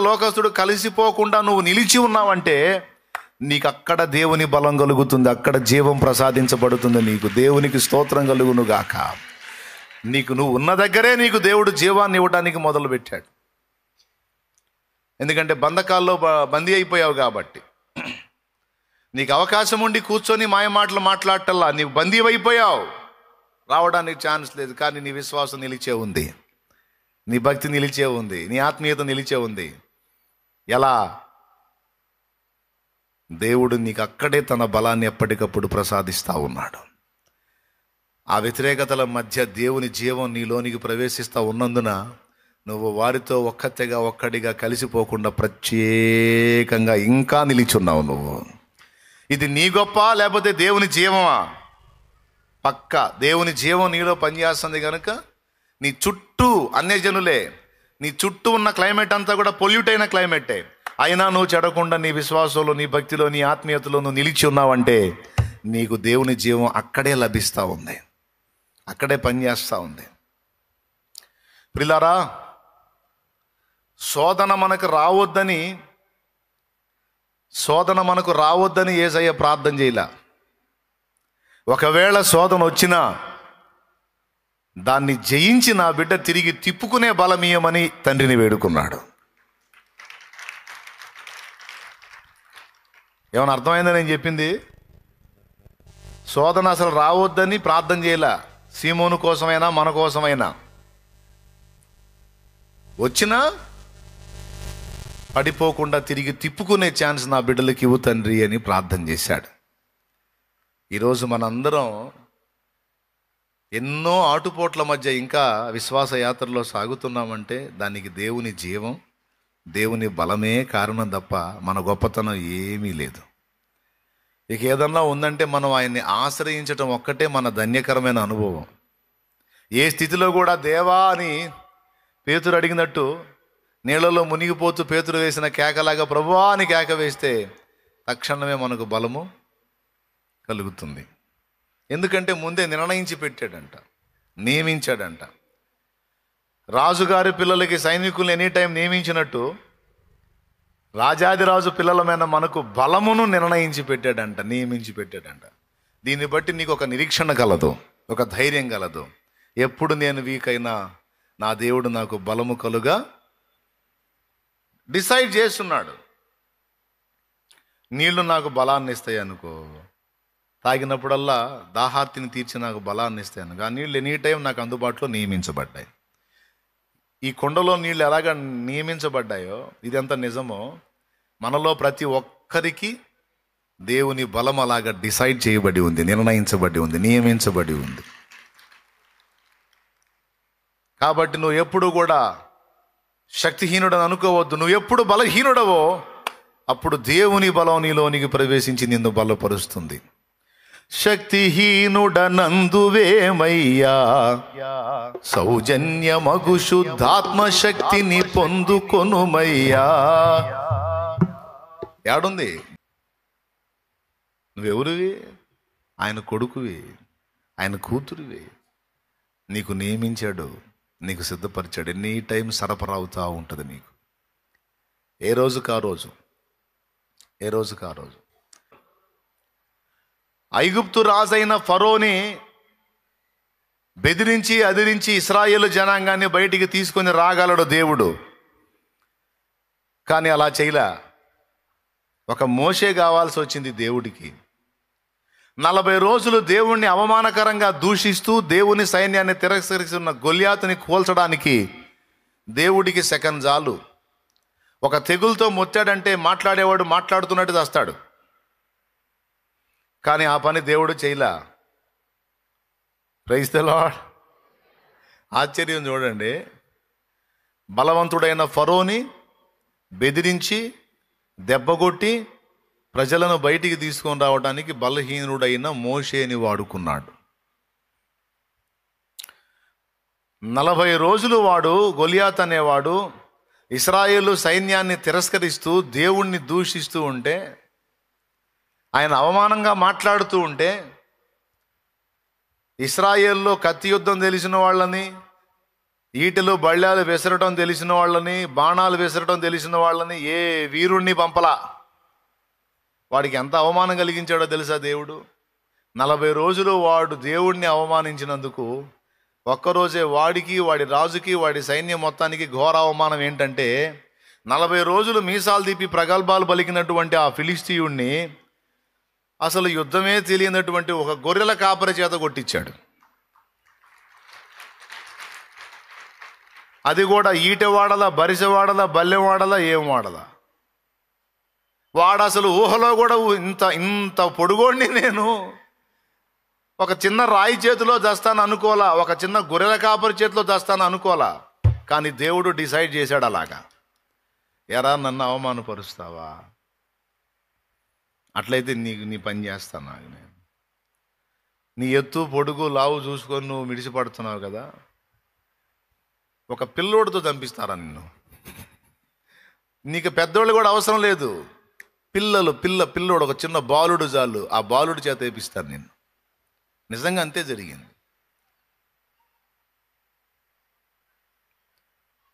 లోకస్తుడు కలిసిపోకుండా నువ్వు నిలిచి ఉన్నావంటే నీకు అక్కడ దేవుని బలం కలుగుతుంది, అక్కడ జీవం ప్రసాదించబడుతుంది. నీకు దేవునికి స్తోత్రం కలుగును గాక. నువ్వు ఉన్న దగ్గరే నీకు దేవుడు జీవాన్ని ఇవ్వడానికి మొదలుపెట్టాడు. ఎందుకంటే బంధకాల్లో బందీ అయిపోయావు కాబట్టి. నీకు అవకాశం ఉండి కూర్చొని మాయ మాటలు మాట్లాడటల్లా, నీవు బందీ అయిపోయావు, రావడానికి ఛాన్స్ లేదు. కానీ నీ విశ్వాసం నిలిచే ఉంది, నీ భక్తి నిలిచే ఉంది, నీ ఆత్మీయత నిలిచే ఉంది. ఎలా? దేవుడు నీకు అక్కడే తన బలాన్ని ఎప్పటికప్పుడు ప్రసాదిస్తూ ఉన్నాడు. ఆ వ్యతిరేకతల మధ్య దేవుని జీవం నీలోనికి ప్రవేశిస్తూ ఉన్నందున నువ్వు వారితో ఒక్కడిగా కలిసిపోకుండా ప్రత్యేకంగా ఇంకా నిలిచున్నావు. నువ్వు ఇది నీ గొప్ప లేకపోతే దేవుని జీవమా? పక్క దేవుని జీవం నీలో పనిచేస్తుంది కనుక నీ చుట్టూ అన్యజనులే, నీ చుట్టూ ఉన్న క్లైమేట్ అంతా కూడా పొల్యూట్ అయిన క్లైమేటే. అయినా నువ్వు చెడకుండా నీ విశ్వాసంలో, నీ భక్తిలో, నీ ఆత్మీయతలో నువ్వు నిలిచి ఉన్నావంటే నీకు దేవుని జీవం అక్కడే లభిస్తూ ఉంది, అక్కడే పనిచేస్తూ ఉంది. ప్రియులారా, శోధన మనకు రావద్దని యేసయ్య ప్రార్థన చేయలే. ఒకవేళ శోధన వచ్చినా దాన్ని జయించి నా బిడ్డ తిరిగి తిప్పుకునే బలమీయమని తండ్రిని వేడుకున్నాడు. ఏమైనా అర్థమైందా నేను చెప్పింది? శోధన అసలు రావద్దని ప్రార్థన చేయలే. సీమోను కోసమైనా మన కోసమైనా వచ్చినా పడిపోకుండా తిరిగి తిప్పుకునే ఛాన్స్ నా బిడ్డలకి ఇవ్వు తండ్రి అని ప్రార్థన చేశాడు. ఈరోజు మనందరం ఎన్నో ఆటుపోట్ల మధ్య ఇంకా విశ్వాస యాత్రలో సాగుతున్నామంటే దానికి దేవుని జీవం, దేవుని బలమే కారణం తప్ప మన గొప్పతనం ఏమీ లేదు. ఇక ఏదన్నా ఉందంటే మనం ఆయన్ని ఆశ్రయించటం ఒక్కటే మన ధన్యకరమైన అనుభవం. ఏ స్థితిలో కూడా దేవా అని పేతురు అడిగినట్టు నీళ్ళలో మునిగిపోతూ పేతురు వేసిన కేకలాగా ప్రభువా అని కేక వేస్తే తక్షణమే మనకు బలము కలుగుతుంది. ఎందుకంటే ముందే నిర్ణయించి పెట్టాడంట, నియమించాడంట. రాజుగారి పిల్లలకి సైనికులు ఎనీ టైం నియమించినట్టు రాజాదిరాజు పిల్లలమైన మనకు బలమును నిర్ణయించి పెట్టాడంట, నియమించి పెట్టాడంట. దీన్ని బట్టి నీకు ఒక నిరీక్షణ కలదు, ఒక ధైర్యం కలదు. ఎప్పుడు నేను వీక్ అయినా నా దేవుడు నాకు బలము కలుగా డిసైడ్ చేస్తున్నాడు. నీళ్లు నాకు బలాన్ని ఇస్తాయి అనుకో, తాగినప్పుడల్లా దాహార్తిని తీర్చి నాకు బలాన్ని ఇస్తాయి అనుకో. ఆ నీళ్ళు ఎనీ టైం నాకు అందుబాటులో నియమించబడ్డాయి. ఈ కొండలో నీళ్ళు ఎలాగ నియమించబడ్డాయో ఇదంతా నిజమో మనలో ప్రతి ఒక్కరికి దేవుని బలం అలాగా డిసైడ్ చేయబడి ఉంది, నిర్ణయించబడి ఉంది, నియమించబడి ఉంది. కాబట్టి నువ్వు ఎప్పుడు కూడా శక్తిహీనుడని అనుకోవద్దు. నువ్వు ఎప్పుడు బలహీనుడవో అప్పుడు దేవుని బలం నీలోనికి ప్రవేశించి నిన్ను బలపరుస్తుంది. శక్తిహీనుడనందువేమయ్యా, సౌజన్యమగు శుద్ధాత్మ శక్తిని పొందుకొనుమయ్యా. ఏడుంది? నువ్వెవరివి? ఆయన కొడుకువి, ఆయన కూతురువే, నీకు నియమించాడు, నీకు సిద్ధపరిచాడు. ఎనీ టైం సరఫరా అవుతూ ఉంటుంది నీకు, ఏ రోజుకు ఆ రోజు, ఏ రోజుకు ఆ రోజు. ఐగుప్తు రాజైన ఫరోని బెదిరించి అదిరించి ఇశ్రాయేలు జనాంగాన్ని బయటికి తీసుకొని రాగలడు దేవుడు. కానీ అలా చేయలే. ఒక మోషే కావాల్సి వచ్చింది దేవుడికి. 40 రోజులు దేవుణ్ణి అవమానకరంగా దూషిస్తూ దేవుని సైన్యాన్ని తిరస్కరిస్తున్న గొల్యాతుని కూల్చడానికి దేవుడికి సెకండ్ చాలు. ఒక తెగులతో మొత్తాడంటే మాట్లాడేవాడు మాట్లాడుతున్నట్టు చేస్తాడు, కానీ ఆ పని దేవుడు చేయలా. Praise the lord. ఆశ్చర్యం చూడండి, బలవంతుడైన ఫరోని బెదిరించి దెబ్బగొట్టి ప్రజలను బయటికి తీసుకొని రావడానికి బలహీనుడైన మోషేని వాడుకున్నాడు. 40 రోజులు వాడు గొలియాత్ అనేవాడు ఇశ్రాయేలు సైన్యాన్ని తిరస్కరిస్తూ దేవుణ్ణి దూషిస్తూ ఉంటే, ఆయన అవమానంగా మాట్లాడుతూ ఉంటే, ఇశ్రాయేల్లో కత్తి యుద్ధం తెలిసిన వాళ్ళని, ఈటెలు బళ్ళాలు విసరటం తెలిసిన వాళ్ళని, బాణాలు విసరటం తెలిసిన వాళ్ళని ఏ వీరుణ్ణి పంపలా. వాడికి ఎంత అవమానం కలిగించాడో తెలుసా దేవుడు? 40 రోజులు వాడు దేవుణ్ణి అవమానించినందుకు ఒక్కరోజే వాడికి, వాడి రాజుకి, వాడి సైన్యం మొత్తానికి ఘోర అవమానం ఏంటంటే, 40 రోజులు మీసాలు తీపి ప్రగల్భాలు పలికినటువంటి ఆ ఫిలిస్తీయుణ్ణి అసలు యుద్ధమే తెలియనటువంటి ఒక గొర్రెల కాపరి చేత కొట్టించాడు. అది కూడా ఈట వాడలా, బరిసె వాడలా, బల్లెం వాడలా, ఏం వాడలా. వాడు అసలు ఊహలో కూడా ఇంత పొడుగోడిని నేను ఒక చిన్న రాయి చేతిలో దస్తాను అనుకోలా, ఒక చిన్న గొర్రెల కాపరి చేతిలో దస్తాను అనుకోలా. కానీ దేవుడు డిసైడ్ చేశాడు అలాగా. ఎరా నన్ను అవమానపరుస్తావా? అట్లయితే నీ పని చేస్తాను. నేను నీ ఎత్తు పొడుగు లావు చూసుకొని నువ్వు మిడిసిపడుతున్నావు కదా, ఒక పిల్లోడితో చంపిస్తారా నిన్ను? నీకు పెద్దోళ్ళు కూడా అవసరం లేదు, పిల్లోడు ఒక చిన్న బాలుడు చాలు, ఆ బాలుడు చేత వేపిస్తాను నేను. నిజంగా అంతే జరిగింది.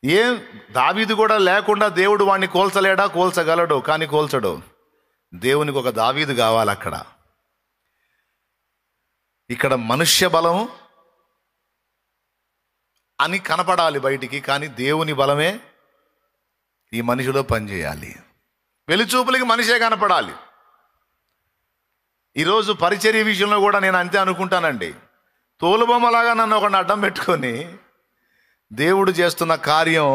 ఏం దావీదు కూడా లేకుండా దేవుడు వాడిని కోల్చలేడా? కోల్చగలడు, కానీ కోల్చడు. దేవునికి ఒక దావీదు కావాలి అక్కడ. ఇక్కడ మనుష్య బలం అని కనపడాలి బయటికి, కానీ దేవుని బలమే ఈ మనిషిలో పనిచేయాలి. వెలుచూపులకి మనిషే కనపడాలి. ఈరోజు పరిచర్య విషయంలో కూడా నేను అంతే అనుకుంటానండి. తోలుబొమ్మలాగా నన్ను ఒకడిని అడ్డం పెట్టుకొని దేవుడు చేస్తున్న కార్యం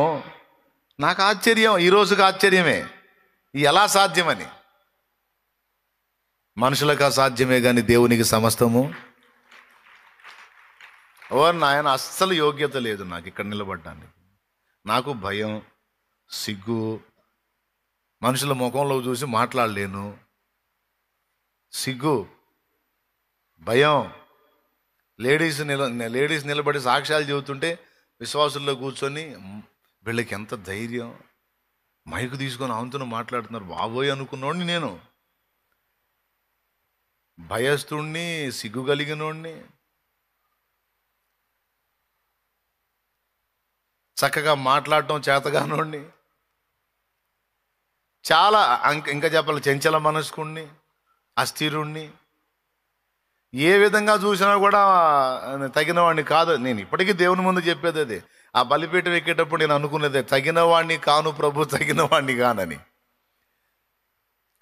నాకు ఆశ్చర్యం, ఈరోజుకి ఆశ్చర్యమే. ఎలా సాధ్యమని. మనుషులకు అసాధ్యమే కానీ దేవునికి సమస్తము. నాయన అస్సలు యోగ్యత లేదు నాకు ఇక్కడ నిలబడ్డానికి. నాకు భయం, సిగ్గు, మనుషుల ముఖంలో చూసి మాట్లాడలేను. సిగ్గు, భయం. లేడీస్ నిలబడి సాక్ష్యాలు చెబుతుంటే విశ్వాసుల్లో కూర్చొని వీళ్ళకి ఎంత ధైర్యం, మైకు తీసుకొని ఆమెతో మాట్లాడుతున్నారు బాబోయ్ అనుకున్నోడిని నేను. భయస్తుణ్ణి, సిగ్గు కలిగినోడిని. చక్కగా మాట్లాడటం చేతగానోడిని. చాలా ఇంకా చెప్పాలి, చంచల మనస్కుణ్ణి, అస్థిరుణ్ణి. ఏ విధంగా చూసినా కూడా తగిన వాడిని కాదు. నేను ఇప్పటికీ దేవుని ముందు చెప్పేది అదే. ఆ బలిపీఠం ఎక్కేటప్పుడు నేను అనుకునేదే, తగిన వాడిని కాను ప్రభు, తగిన వాడిని కానని.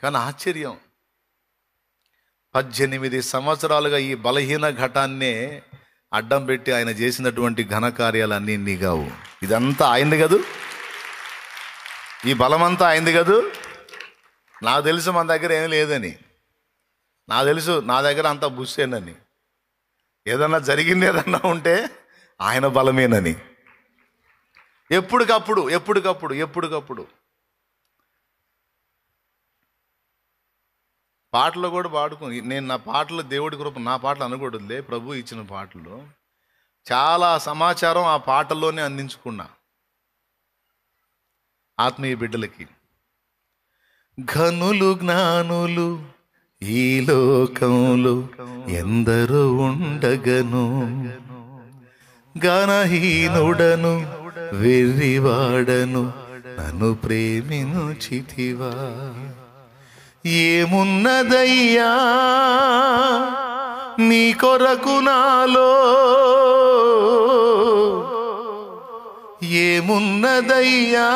కానీ ఆశ్చర్యం, 18 సంవత్సరాలుగా ఈ బలహీన ఘటాన్నే అడ్డం పెట్టి ఆయన చేసినటువంటి ఘనకార్యాలన్నీ నీగావు. ఇదంతా ఆయనది కదూ, ఈ బలమంతా ఆయనది కదూ. నాకు తెలుసు మన దగ్గర ఏం లేదని, నాకు తెలుసు నా దగ్గర అంతా బుస్సేనని. ఏదన్నా జరిగింది ఏదన్నా ఉంటే ఆయన బలమేనని. ఎప్పటికప్పుడు పాటలు కూడా పాడుకుని నేను నా పాటలు దేవుడి కృప, నా పాటలు అనకూడదులే, ప్రభు ఇచ్చిన పాటలు చాలా సమాచారం ఆ పాటల్లోనే అందించుకున్నా ఆత్మీయ బిడ్డలకి. ఘనులు జ్ఞానులు ఈ లోకంలో ఎందరో ఉండగను, గణహీనుడను వెర్రివాడను నన్ను ప్రేమించితివా. ఏమున్నదయ్యా నీ కొరకు నాలో, ఏమున్నదయ్యా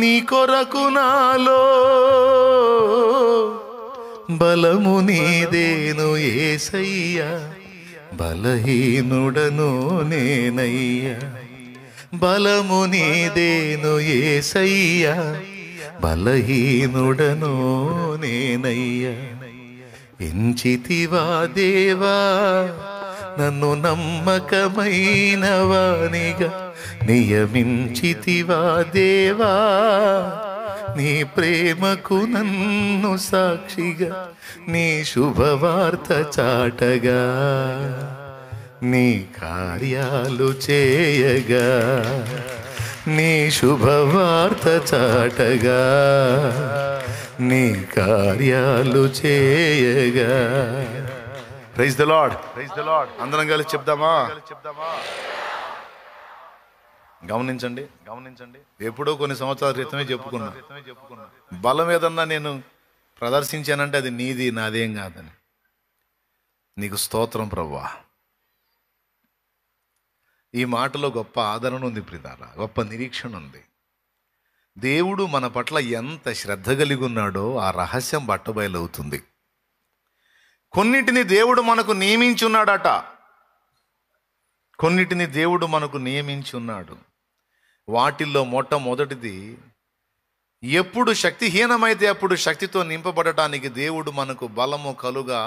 నీ కొరకు నాలో, బలము నీదేను యేసయ్యా, బలహీనుడను నేనయ్యా. బలము నీదేను యేసయ్యా, బలహీనుడను నేనయ్యా. ఎంచితివా దేవా నన్ను నమ్మకమైన వానిగా, నియమించితివా దేవా నీ ప్రేమకు నన్ను సాక్షిగా, నీ శుభవార్త చాటగా, నీ కార్యాలు చేయగా, నీ శుభవార్త చాటగా, నీ కార్యాలు చేయగా. Praise the lord, praise the lord. అందరం కలిసి చెప్దామా? గమనించండి, గమనించండి. ఎప్పుడో కొన్ని సంవత్సరాల క్రితమే చెప్పుకున్నా, బలం ఏదన్నా నేను ప్రదర్శించానంటే అది నీది, నాదేం కాదని. నీకు స్తోత్రం ప్రభువా. ఈ మాటలో గొప్ప ఆదరణ ఉంది ప్రియులారా, గొప్ప నిరీక్షణ ఉంది. దేవుడు మన పట్ల ఎంత శ్రద్ధ కలిగి ఉన్నాడో ఆ రహస్యం బట్టబయలవుతుంది. కొన్నిటిని దేవుడు మనకు నియమించి ఉన్నాడట, కొన్నిటిని దేవుడు మనకు నియమించి ఉన్నాడు. వాటిల్లో మొట్టమొదటిది, ఎప్పుడు శక్తిహీనమైతే అప్పుడు శక్తితో నింపబడటానికి దేవుడు మనకు బలము కలుగా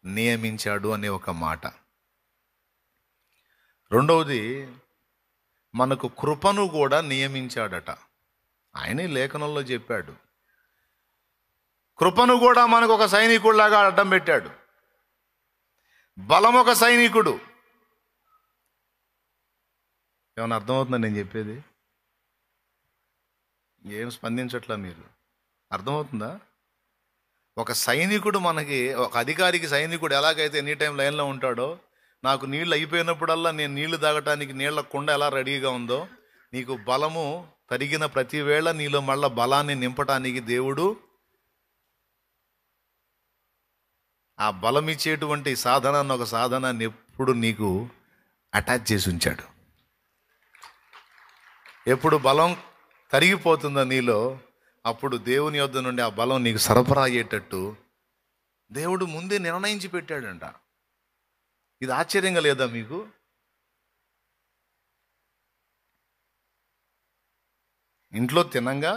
నియమించాడు అనే ఒక మాట. రెండవది, మనకు కృపను కూడా నియమించాడట. ఆయనే లేఖనంలో చెప్పాడు. కృపను కూడా మనకు ఒక సైనికుడిలాగా అడ్డం పెట్టాడు. బలం ఒక సైనికుడు. ఏమన్నా అర్థమవుతుందా నేను చెప్పేది? ఏం స్పందించట్లా మీరు? అర్థమవుతుందా? ఒక సైనికుడు మనకి, ఒక అధికారికి సైనికుడు ఎలాగైతే ఎనీ టైం లైన్లో ఉంటాడో, నాకు నీళ్ళు అయిపోయినప్పుడల్లా నేను నీళ్లు తాగటానికి నీళ్ల కుండ ఎలా రెడీగా ఉందో, నీకు బలము తరిగిన ప్రతి వేళ నీలో మళ్ళా బలాన్ని నింపటానికి దేవుడు ఆ బలం ఇచ్చేటువంటి సాధనాన్ని, ఒక సాధనాన్ని ఎప్పుడు నీకు అటాచ్ చేసి ఉంచాడు. ఎప్పుడు బలం తరిగిపోతుందో నీలో, అప్పుడు దేవుని యొద్ద నుండి ఆ బలం నీకు సరఫరా అయ్యేటట్టు దేవుడు ముందే నిర్ణయించి పెట్టాడంట. ఇది ఆశ్చర్యంగా లేదా మీకు? ఇంట్లో తినంగా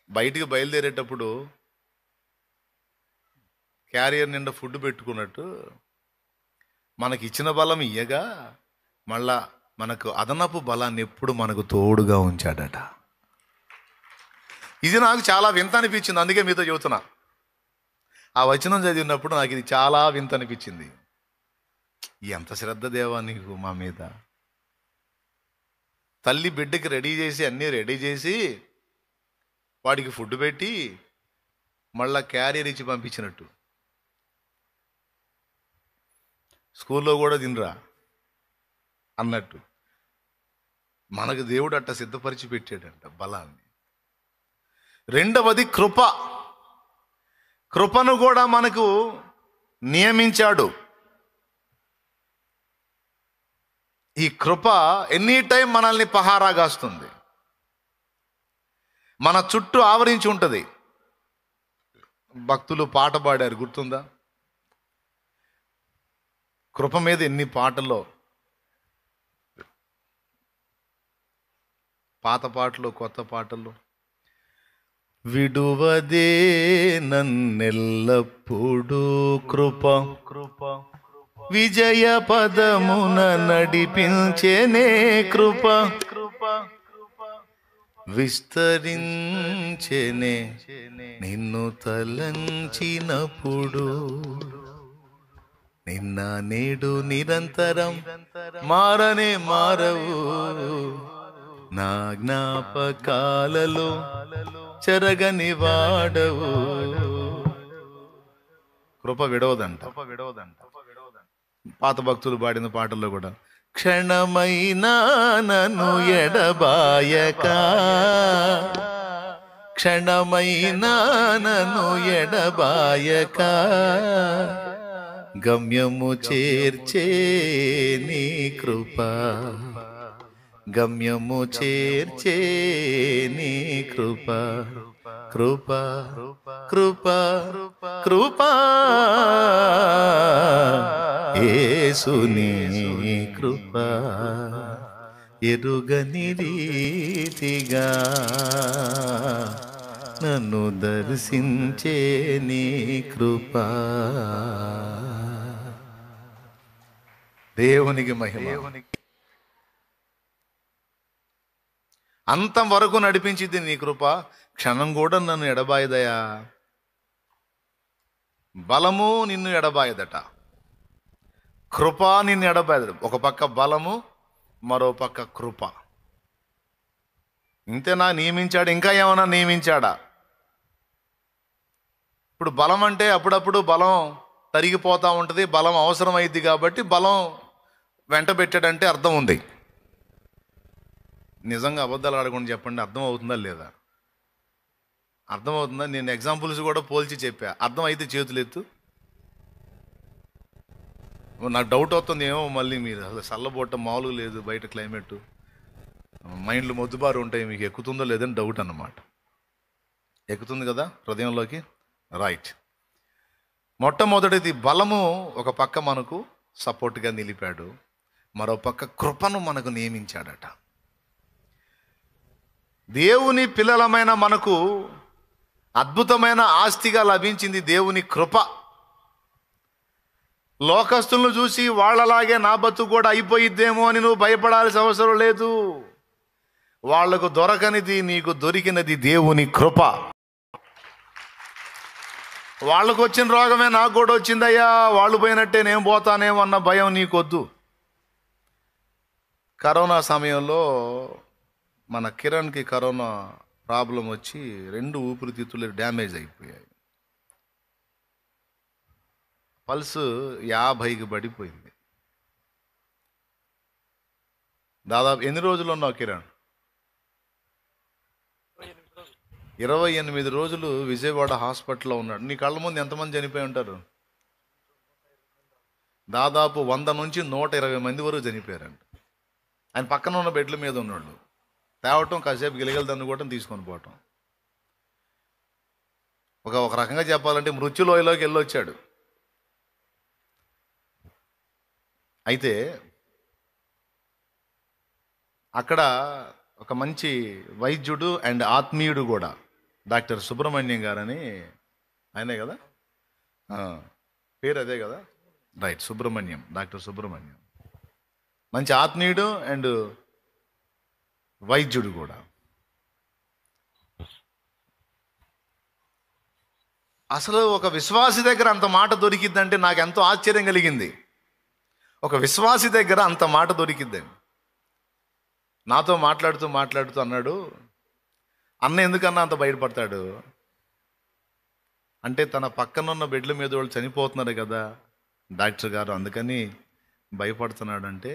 బయటికి బయలుదేరేటప్పుడు క్యారియర్ నిండా ఫుడ్ పెట్టుకున్నట్టు మనకి ఇచ్చిన బలం ఇయ్యగా మళ్ళా మనకు అదనపు బలాన్ని ఎప్పుడు మనకు తోడుగా ఉంచాడట. ఇది నాకు చాలా వింత అనిపించింది, అందుకే మీతో చెబుతున్నా. ఆ వచనం చదివినప్పుడు నాకు ఇది చాలా వింత అనిపించింది. ఎంత శ్రద్ధ దేవా నీకు మా మీద. తల్లి బిడ్డకి రెడీ చేసి, అన్నీ రెడీ చేసి, వాడికి ఫుడ్ పెట్టి మళ్ళా క్యారియర్ ఇచ్చి పంపించినట్టు. స్కూల్లో కూడా తినరా అన్నట్టు మనకు దేవుడు అట్ట సిద్ధపరిచి పెట్టాడంట బలాన్ని. రెండవది కృప. కృపను కూడా మనకు నియమించాడు. ఈ కృప ఎనీ టైం మనల్ని పహారాగాస్తుంది, మన చుట్టూ ఆవరించి ఉంటుంది. భక్తులు పాట పాడారు, గుర్తుందా? కృప మీద ఎన్ని పాటల్లో, పాత పాటలు, కొత్త పాటలు. విడువదే నన్నెల్లప్పుడు కృప, కృప విజయ పదమున నడిపించేనే కృప, కృప విస్తరించేనే నిన్ను తలంచినప్పుడు. నిన్న నేడు నిరంతరం మారనే మారవు, నా జ్ఞాపకాలలో చెరగని వాడవు. కృప విడవదంట. పాత భక్తులు పాడిన పాటల్లో కూడా క్షణమైనా నన్ను ఎడబాయక, క్షణమైనా నన్ను ఎడబాయక, గమ్యము చేర్చే నీ కృప, గమ్యము చేర్చే నీ కృప, కృప కృప కృప యేసుని కృప, ఎరుగని రీతిగా నన్ను దర్శించే నీ కృప. దేవునికి మహిమ. అంతం వరకు నడిపించింది నీ కృప, క్షణం కూడా నన్ను ఎడబాయదయా. బలము నిన్ను ఎడబాయదట, కృప నిన్ను ఎడబాయదట. ఒక పక్క బలము, మరో పక్క కృప. ఇంతేనా నియమించాడు? ఇంకా ఏమైనా నియమించాడా? ఇప్పుడు బలం అంటే అప్పుడప్పుడు బలం తరిగిపోతూ ఉంటుంది, బలం అవసరం అయింది కాబట్టి బలం వెంట పెట్టాడంటే అర్థం ఉంది. నిజంగా అబద్ధాలు ఆడకుండా చెప్పండి, అర్థం అవుతుందా లేదా? అర్థమవుతుందా? నేను ఎగ్జాంపుల్స్ కూడా పోల్చి చెప్పా. అర్థం అయితే చేతులు ఎత్తు. నాకు డౌట్ అవుతుంది ఏమో మళ్ళీ మీరు అసలు చల్లబోట మామూలుగా లేదు, బయట క్లైమేట్, మైండ్లు మొద్దుబారు ఉంటాయి, మీకు ఎక్కుతుందో లేదని డౌట్ అన్నమాట. ఎక్కుతుంది కదా హృదయంలోకి? రైట్. మొట్టమొదటిది బలము ఒక పక్క మనకు సపోర్ట్గా నిలిపాడు, మరో పక్క కృపను మనకు నియమించాడట. దేవుని పిల్లలమైన మనకు అద్భుతమైన ఆస్తిగా లభించింది దేవుని కృప. లోకస్తులను చూసి వాళ్ళలాగే నా బతుకు కూడా అయిపోయిద్దేమో అని నువ్వు భయపడాల్సిన అవసరం లేదు. వాళ్లకు దొరకనిది నీకు దొరికినది దేవుని కృప. వాళ్ళకు వచ్చిన రోగమే నాకు కూడా వచ్చిందయ్యా, వాళ్ళు పోయినట్టే నేను పోతానేమో అన్న భయం నీకొద్దు. కరోనా సమయంలో మన కిరణ్కి కరోనా ప్రాబ్లం వచ్చి 2 ఊపిరితిత్తులు డ్యామేజ్ అయిపోయాయి. పల్స్ 50కి పడిపోయింది. దాదాపు ఎన్ని రోజులు ఉన్నావు కిరణ్? 28 రోజులు విజయవాడ హాస్పిటల్లో ఉన్నాడు. నీ కళ్ళ ముందు ఎంతమంది చనిపోయి ఉంటారు? దాదాపు 100 నుంచి 120 మంది వరకు చనిపోయారంట. ఆయన పక్కన ఉన్న బెడ్ల మీద ఉన్నాడు. తేవటం, కాసేపు గిలగలదన్ను కూడా తీసుకొని పోవటం. ఒక రకంగా చెప్పాలంటే మృత్యులోయలోకి వెళ్ళొచ్చాడు. అయితే అక్కడ ఒక మంచి వైద్యుడు అండ్ ఆత్మీయుడు కూడా, డాక్టర్ సుబ్రహ్మణ్యం గారని, ఆయనే కదా పేరు? అదే కదా, రైట్, సుబ్రహ్మణ్యం, డాక్టర్ సుబ్రహ్మణ్యం. మంచి ఆత్మీయుడు అండ్ వైద్యుడు కూడా. అసలు ఒక విశ్వాసి దగ్గర అంత మాట దొరికిద్దంటే నాకు ఎంతో ఆశ్చర్యం కలిగింది. ఒక విశ్వాసి దగ్గర అంత మాట దొరికిద్దని. నాతో మాట్లాడుతూ అన్నాడు, అన్న ఎందుకన్నా అంత బయటపడతాడు అంటే, తన పక్కనున్న బెడ్ల మీద వాళ్ళు చనిపోతున్నారు కదా డాక్టర్ గారు, అందుకని భయపడుతున్నాడంటే,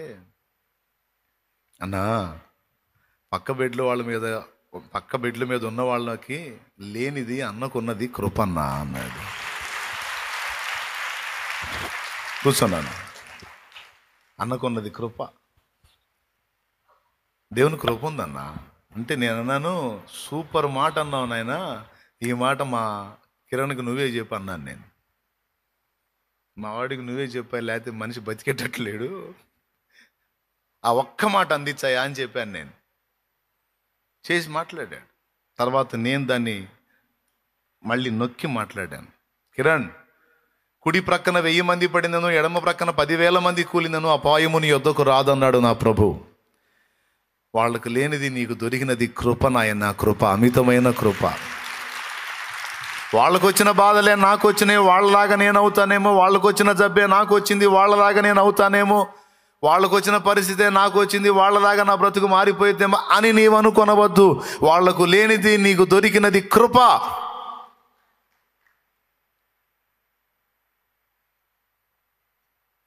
అన్నా పక్క బెడ్ల మీద ఉన్న వాళ్ళకి లేనిది అన్నకున్నది కృపన్నా అన్నాడు. కూర్చున్నాను. అన్నకున్నది కృప, దేవుని కృప ఉందన్నా అంటే నేను అన్నాను, సూపర్ మాట అన్నావు నాయన, ఈ మాట మా కిరణ్కి నువ్వే చెప్పు అన్నాను నేను. మా వాడికి నువ్వే చెప్పాయి, లేకపోతే మనిషి బతికేటట్లేడు, ఆ ఒక్క మాట అందించాయా అని చెప్పాను నేను. చేసి మాట్లాడాడు. తర్వాత నేను దాన్ని మళ్ళీ నొక్కి మాట్లాడాను. కిరణ్, కుడి ప్రక్కన 1000 మంది పడినను, ఎడమ ప్రక్కన 10,000 మంది కూలినను అపాయము నీ యొద్దకు రాదన్నాడు నా ప్రభు. వాళ్ళకు లేనిది నీకు దొరికినది కృప నాయన, కృప, అమితమైన కృప. వాళ్ళకు వచ్చిన బాధలే నాకు వచ్చినాయి, వాళ్ళలాగా నేను అవుతానేమో. వాళ్ళకు వచ్చిన జబ్బే నాకు వచ్చింది, వాళ్ళలాగా నేను అవుతానేమో. వాళ్ళకు వచ్చిన పరిస్థితే నాకు వచ్చింది, వాళ్ళలాగా నా బ్రతుకు మారిపోయిద్దేమో అని నీవు అనుకొనవద్దు. వాళ్లకు లేనిది నీకు దొరికినది కృప.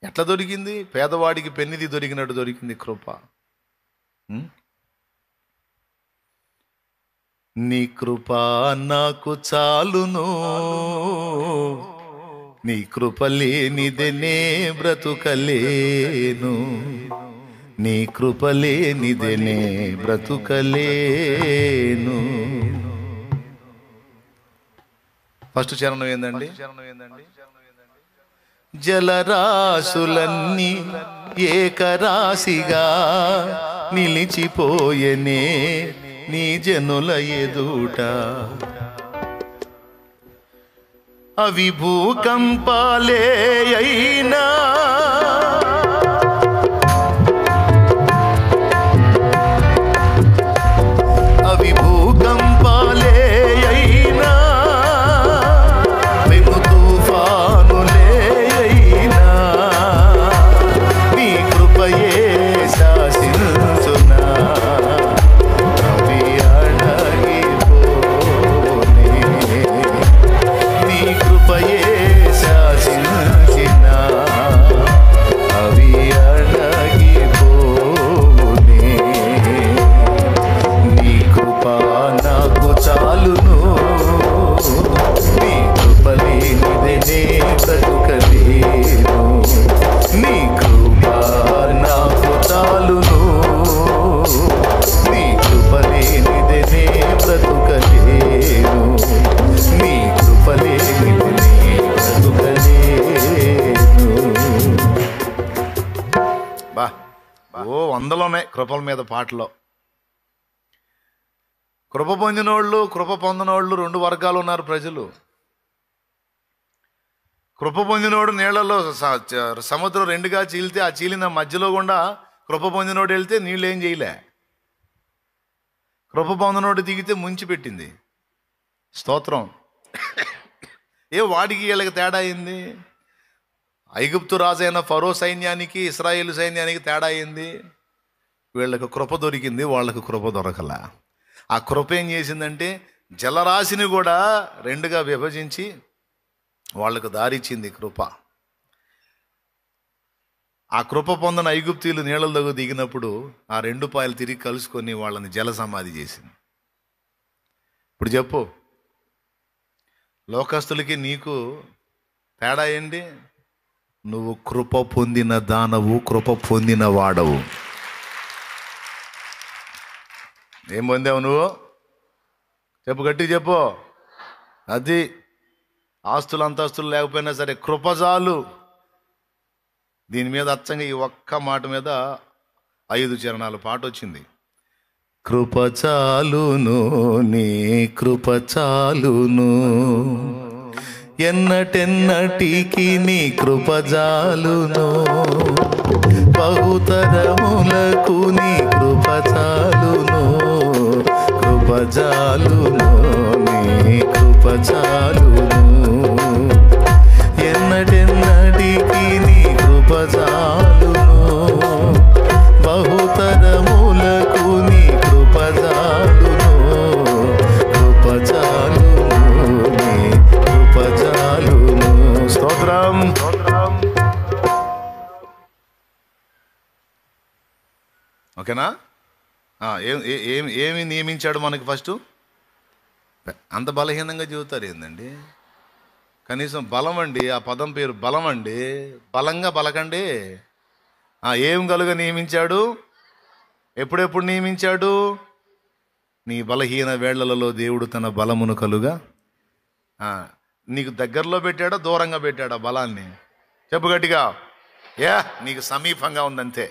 ఎట్లా దొరికింది? పేదవాడికి పెన్నిది దొరికినట్టు దొరికింది కృప. నీ కృప నాకు చాలును, నీ కృప లేనిదనే బ్రతుకలేను, నీ కృప లేనిదనే బ్రతుకలేను. ఫస్ట్ చరణం ఏందండి? జలరాశులన్నీ ఏకరాశిగా నిలిచిపోయెనే నీ జనుల ఎదుట, అవి భూకంపాలే అయినా అవి భూకంపాలే అయినా వెను తుఫానులే అయినా నీ కృపయే శాసించునా, అవి అణగిపోనే నీ కృపయే శాసించినా, అవి అణగిపోనే నీ కృప నాకు చాలును, నీ కృప లేనిదనే బ్రతుకలేను, నీ కృప నాకు చాలును, నీ కృప లేనిదనే బ్రతుకలేను, నీ కృప లేనిదనే బ్రతుకలేను. బా ఓ వందలోనే కృపల మీద పాటలో. కృప పొందినోళ్ళు, కృప పొందినోళ్ళు రెండు వర్గాలు ఉన్నారు ప్రజలు. కృప పొందినోడు నీళ్లలో సముద్రం రెండుగా చీలితే ఆ చీలిన మధ్యలో గుండా కృప పొందినోడు వెళ్తే నీళ్ళు ఏం చేయలే. కృప పొందినోడు దిగితే ముంచి పెట్టింది. స్తోత్రం. వాడికి వీళ్ళకి తేడా అయింది? ఐగుప్తు రాజైన ఫరో సైన్యానికి ఇశ్రాయేలు సైన్యానికి తేడా అయింది. వీళ్ళకి కృప దొరికింది, వాళ్ళకు కృప దొరకలా. ఆ కృప ఏం చేసిందంటే జలరాశిని కూడా రెండుగా విభజించి వాళ్ళకు దారిచ్చింది కృప. ఆ కృప పొందిన ఐగుప్తీయులు నీళ్ళ దిగినప్పుడు ఆ రెండు పాయలు తిరిగి కలుసుకొని వాళ్ళని జల సమాధి చేసింది. ఇప్పుడు చెప్పు, లోకస్తులకి నీకు తేడా ఏంటి? నువ్వు కృప పొందిన దానవు, కృప పొందిన వాడవు. ఏం పొందావు నువ్వు? చెప్పు, గట్టి చెప్పు. అది ఆస్తులు అంతస్తులు లేకపోయినా సరే కృప చాలు. దీని మీద అచ్చంగా ఈ ఒక్క మాట మీద 5 చరణాల పాట వచ్చింది. కృప చాలును, నీ కృప చాలును, ఎన్నటెన్నటికి నీ కృప చాలును, బహుతరములకు నీ కృప చాలును, కృప చాలును, నీ కృప చాలును, ఎన్నటెన్నటికి నీ కృప చాలును, బహుతరములకు నీ కృప చాలును, కృప చాలును, నీ కృప చాలును. స్తోత్రం. ఓకేనా? ఏమి నియమించాడు మనకి? ఫస్ట్ అంత బలహీనంగా చెబుతారు ఏందండి? కనీసం బలం అండి, ఆ పదం పేరు బలం అండి. బలంగా బలకండి. ఏం కలుగ నియమించాడు? ఎప్పుడెప్పుడు నియమించాడు? నీ బలహీన వేళ్లలో దేవుడు తన బలమును కలుగా. నీకు దగ్గరలో పెట్టాడా, దూరంగా పెట్టాడా బలాన్ని? చెప్పు గట్టిగా. నీకు సమీపంగా ఉందంతే.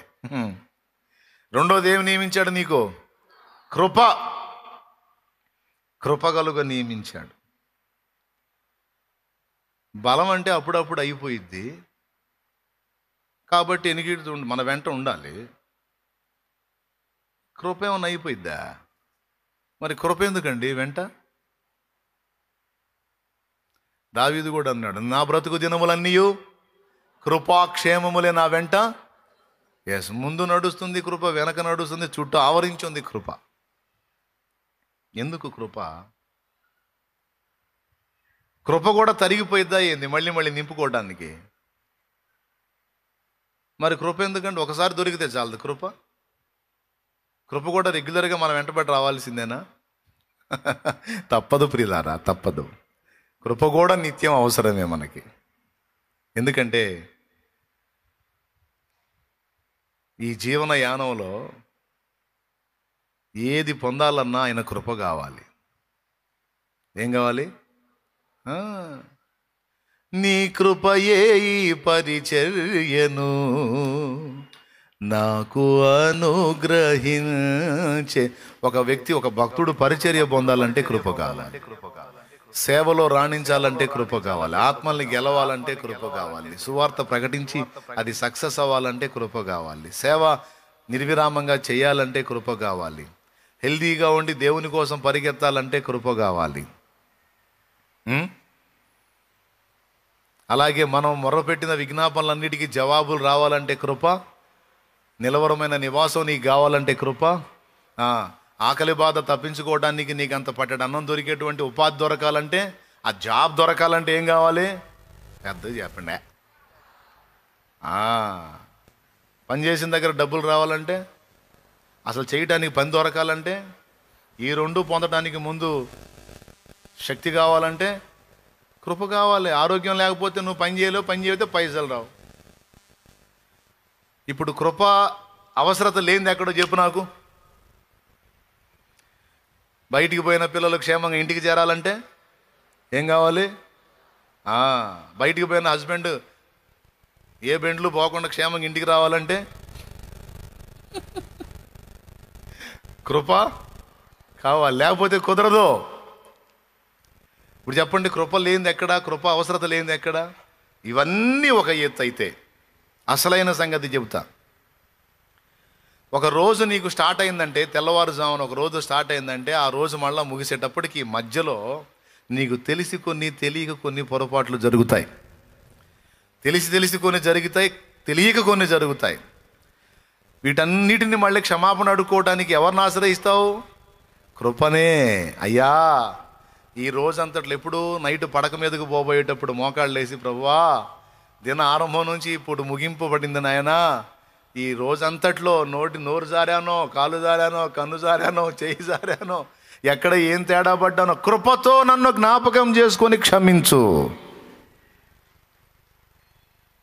రెండోది ఏమి నియమించాడు నీకు? కృప. కృపగలుగా నియమించాడు. బలం అంటే అప్పుడప్పుడు అయిపోయిద్ది కాబట్టి ఎనికిడు మన వెంట ఉండాలి. కృప ఏమన్నా అయిపోయిద్దా? మరి కృప ఎందుకండి వెంట? దావీదు కూడా అన్నాడు, నా బ్రతుకు దినములన్నీయు కృపాక్షేమములే నా వెంట. ముందు నడుస్తుంది కృప, వెనక నడుస్తుంది, చుట్టూ ఆవరించింది కృప. ఎందుకు కృప? కృప కూడా తరిగిపోయిద్దా ఏంది మళ్ళీ మళ్ళీ నింపుకోవడానికి? మరి కృప ఎందుకంటే ఒకసారి దొరికితే చాలదు కృప. కృప కూడా రెగ్యులర్గా మనం వెంటబడి రావాల్సిందేనా? తప్పదు ప్రియులారా, తప్పదు. కృప కూడా నిత్యం అవసరమే మనకి. ఎందుకంటే ఈ జీవన యానంలో ఏది పొందాలన్నా ఆయన కృప కావాలి. ఏం కావాలి? నీ కృపయే ఈ పరిచర్యను నాకు అనుగ్రహించే. ఒక వ్యక్తి, ఒక భక్తుడు పరిచర్య పొందాలంటే కృప కావాలి. సేవలో రాణించాలంటే కృప కావాలి. ఆత్మల్ని గెలవాలంటే కృప కావాలి. సువార్త ప్రకటించి అది సక్సెస్ అవ్వాలంటే కృప కావాలి. సేవ నిర్విరామంగా చేయాలంటే కృప కావాలి. హెల్దీగా ఉండి దేవుని కోసం పరిగెత్తాలంటే కృప కావాలి. అలాగే మనం మొర్రపెట్టిన విజ్ఞాపనలన్నిటికీ జవాబులు రావాలంటే కృప. నిలవరమైన నివాసం నీకు కావాలంటే కృప. ఆకలి బాధ తప్పించుకోవడానికి నీకు అంత పట్టెడు అన్నం దొరికేటువంటి ఉపాధి దొరకాలంటే, ఆ జాబ్ దొరకాలంటే ఏం కావాలి? పెద్దది చెప్పండి. పని చేసిన దగ్గర డబ్బులు రావాలంటే, అసలు చేయటానికి పని దొరకాలంటే, ఈ రెండు పొందడానికి ముందు శక్తి కావాలంటే కృప కావాలి. ఆరోగ్యం లేకపోతే నువ్వు పని చేయలేవు, పని చేయతే పైసలు రావు. ఇప్పుడు కృప అవసరత లేనిది ఎక్కడో చెప్పు నాకు. బయటికి పోయిన పిల్లలు క్షేమంగా ఇంటికి చేరాలంటే ఏం కావాలి? బయటికి పోయిన హస్బెండ్ ఏ బెండ్లు పోకుండా క్షేమంగా ఇంటికి రావాలంటే కృప కావాలి, లేకపోతే కుదరదు. ఇప్పుడు చెప్పండి, కృప లేనిది ఎక్కడా? కృప అవసరత లేనిది ఎక్కడా? ఇవన్నీ ఒక ఎత్తు అయితే అసలైన సంగతి చెబుతా. ఒక రోజు నీకు స్టార్ట్ అయిందంటే, తెల్లవారుజామున ఒక రోజు స్టార్ట్ అయిందంటే, ఆ రోజు మళ్ళీ ముగిసేటప్పటికి మధ్యలో నీకు తెలిసి కొన్ని, తెలియక కొన్ని పొరపాట్లు జరుగుతాయి. తెలిసి కొన్ని జరుగుతాయి, తెలియక కొన్ని జరుగుతాయి. వీటన్నిటిని మళ్ళీ క్షమాపణ అడుక్కోవడానికి ఎవరిని ఆశ్రయిస్తావు? కృపనే. అయ్యా, ఈ రోజంతట్లో ఎప్పుడు నైట్ పడక మీదకు పోబోయేటప్పుడు మోకాళ్ళు వేసి, ప్రభువా దిన ఆరంభం నుంచి ఇప్పుడు ముగింపబడింది నాయనా, ఈ రోజంతట్లో నోరు జారానో, కాలు జారానో, కన్ను జారానో, చేయి జారానో, ఎక్కడ ఏం తేడా పడ్డానో కృపతో నన్ను జ్ఞాపకం చేసుకొని క్షమించు.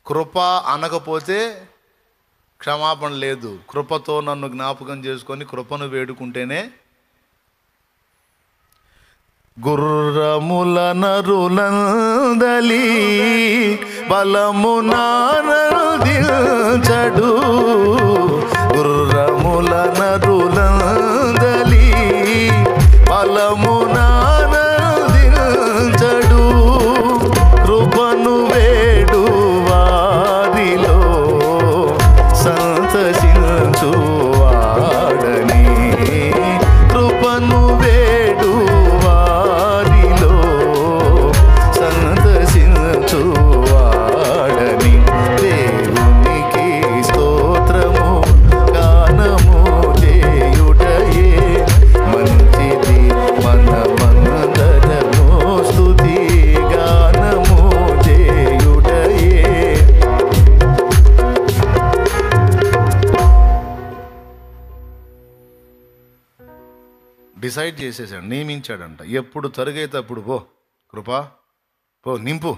కృప అనకపోతే క్షమాపణ లేదు. కృపతో నన్ను జ్ఞాపకం చేసుకొని కృపను వేడుకుంటేనే. గుర్రముల నరులందలి బలము నారదించడు, గుర్రముల నరులందలి బలము నారదించడు, కృపను వేడు వారిలో సంతసించు వాడని, కృపను వేడు వారిలో సంతసించు వాడని. దేవునికి స్తోత్రము గానము చేయుటయే మంచిది, మనమందరము స్తుతి గానము చేయుటయే. డిసైడ్ చేసేసాడు, నియమించాడంట. ఎప్పుడు తరుగైతే అప్పుడు పో కృప, పో నింపు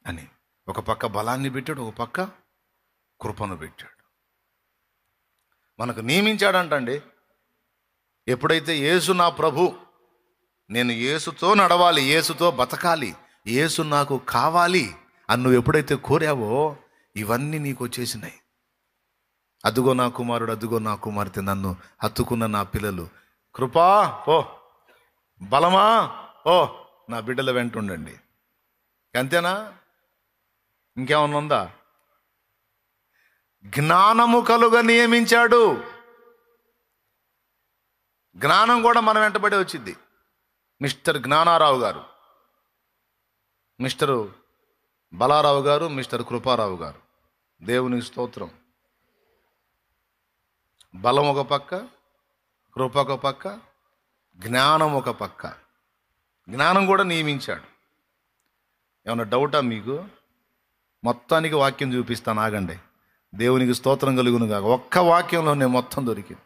అని. ఒక పక్క బలాన్ని పెట్టాడు, ఒక పక్క కృపను పెట్టాడు. మనకు నియమించాడంటండి. ఎప్పుడైతే యేసు నా ప్రభు, నేను యేసుతో నడవాలి, యేసుతో బతకాలి, యేసు నాకు కావాలి అని నువ్వు ఎప్పుడైతే కోరావో ఇవన్నీ నీకు వచ్చేసినాయి. అదుగో నా కుమారుడు, అదుగో నా కుమార్తె, నన్ను హత్తుకున్న నా పిల్లలు. కృపా ఓ, బలమా ఓ, నా బిడ్డల వెంట ఉండండి. అంతేనా? ఇంకేమన్నా ఉందా? జ్ఞానము కలుగా నియమించాడు. జ్ఞానం కూడా మన వెంటబడి వచ్చింది. మిస్టర్ జ్ఞానారావు గారు, మిస్టర్ బలారావు గారు, మిస్టర్ కృపారావు గారు, దేవునికి స్తోత్రం. బలం ఒక పక్క, కృప ఒక పక్క, జ్ఞానం ఒక పక్క. జ్ఞానం కూడా నియమించాడు. ఏమన్నా డౌటా మీకు? మొత్తానికి వాక్యం చూపిస్తాను, ఆగండి. దేవునికి స్తోత్రం కలుగును కాక. ఒక్క వాక్యంలోనే మొత్తం దొరికింది.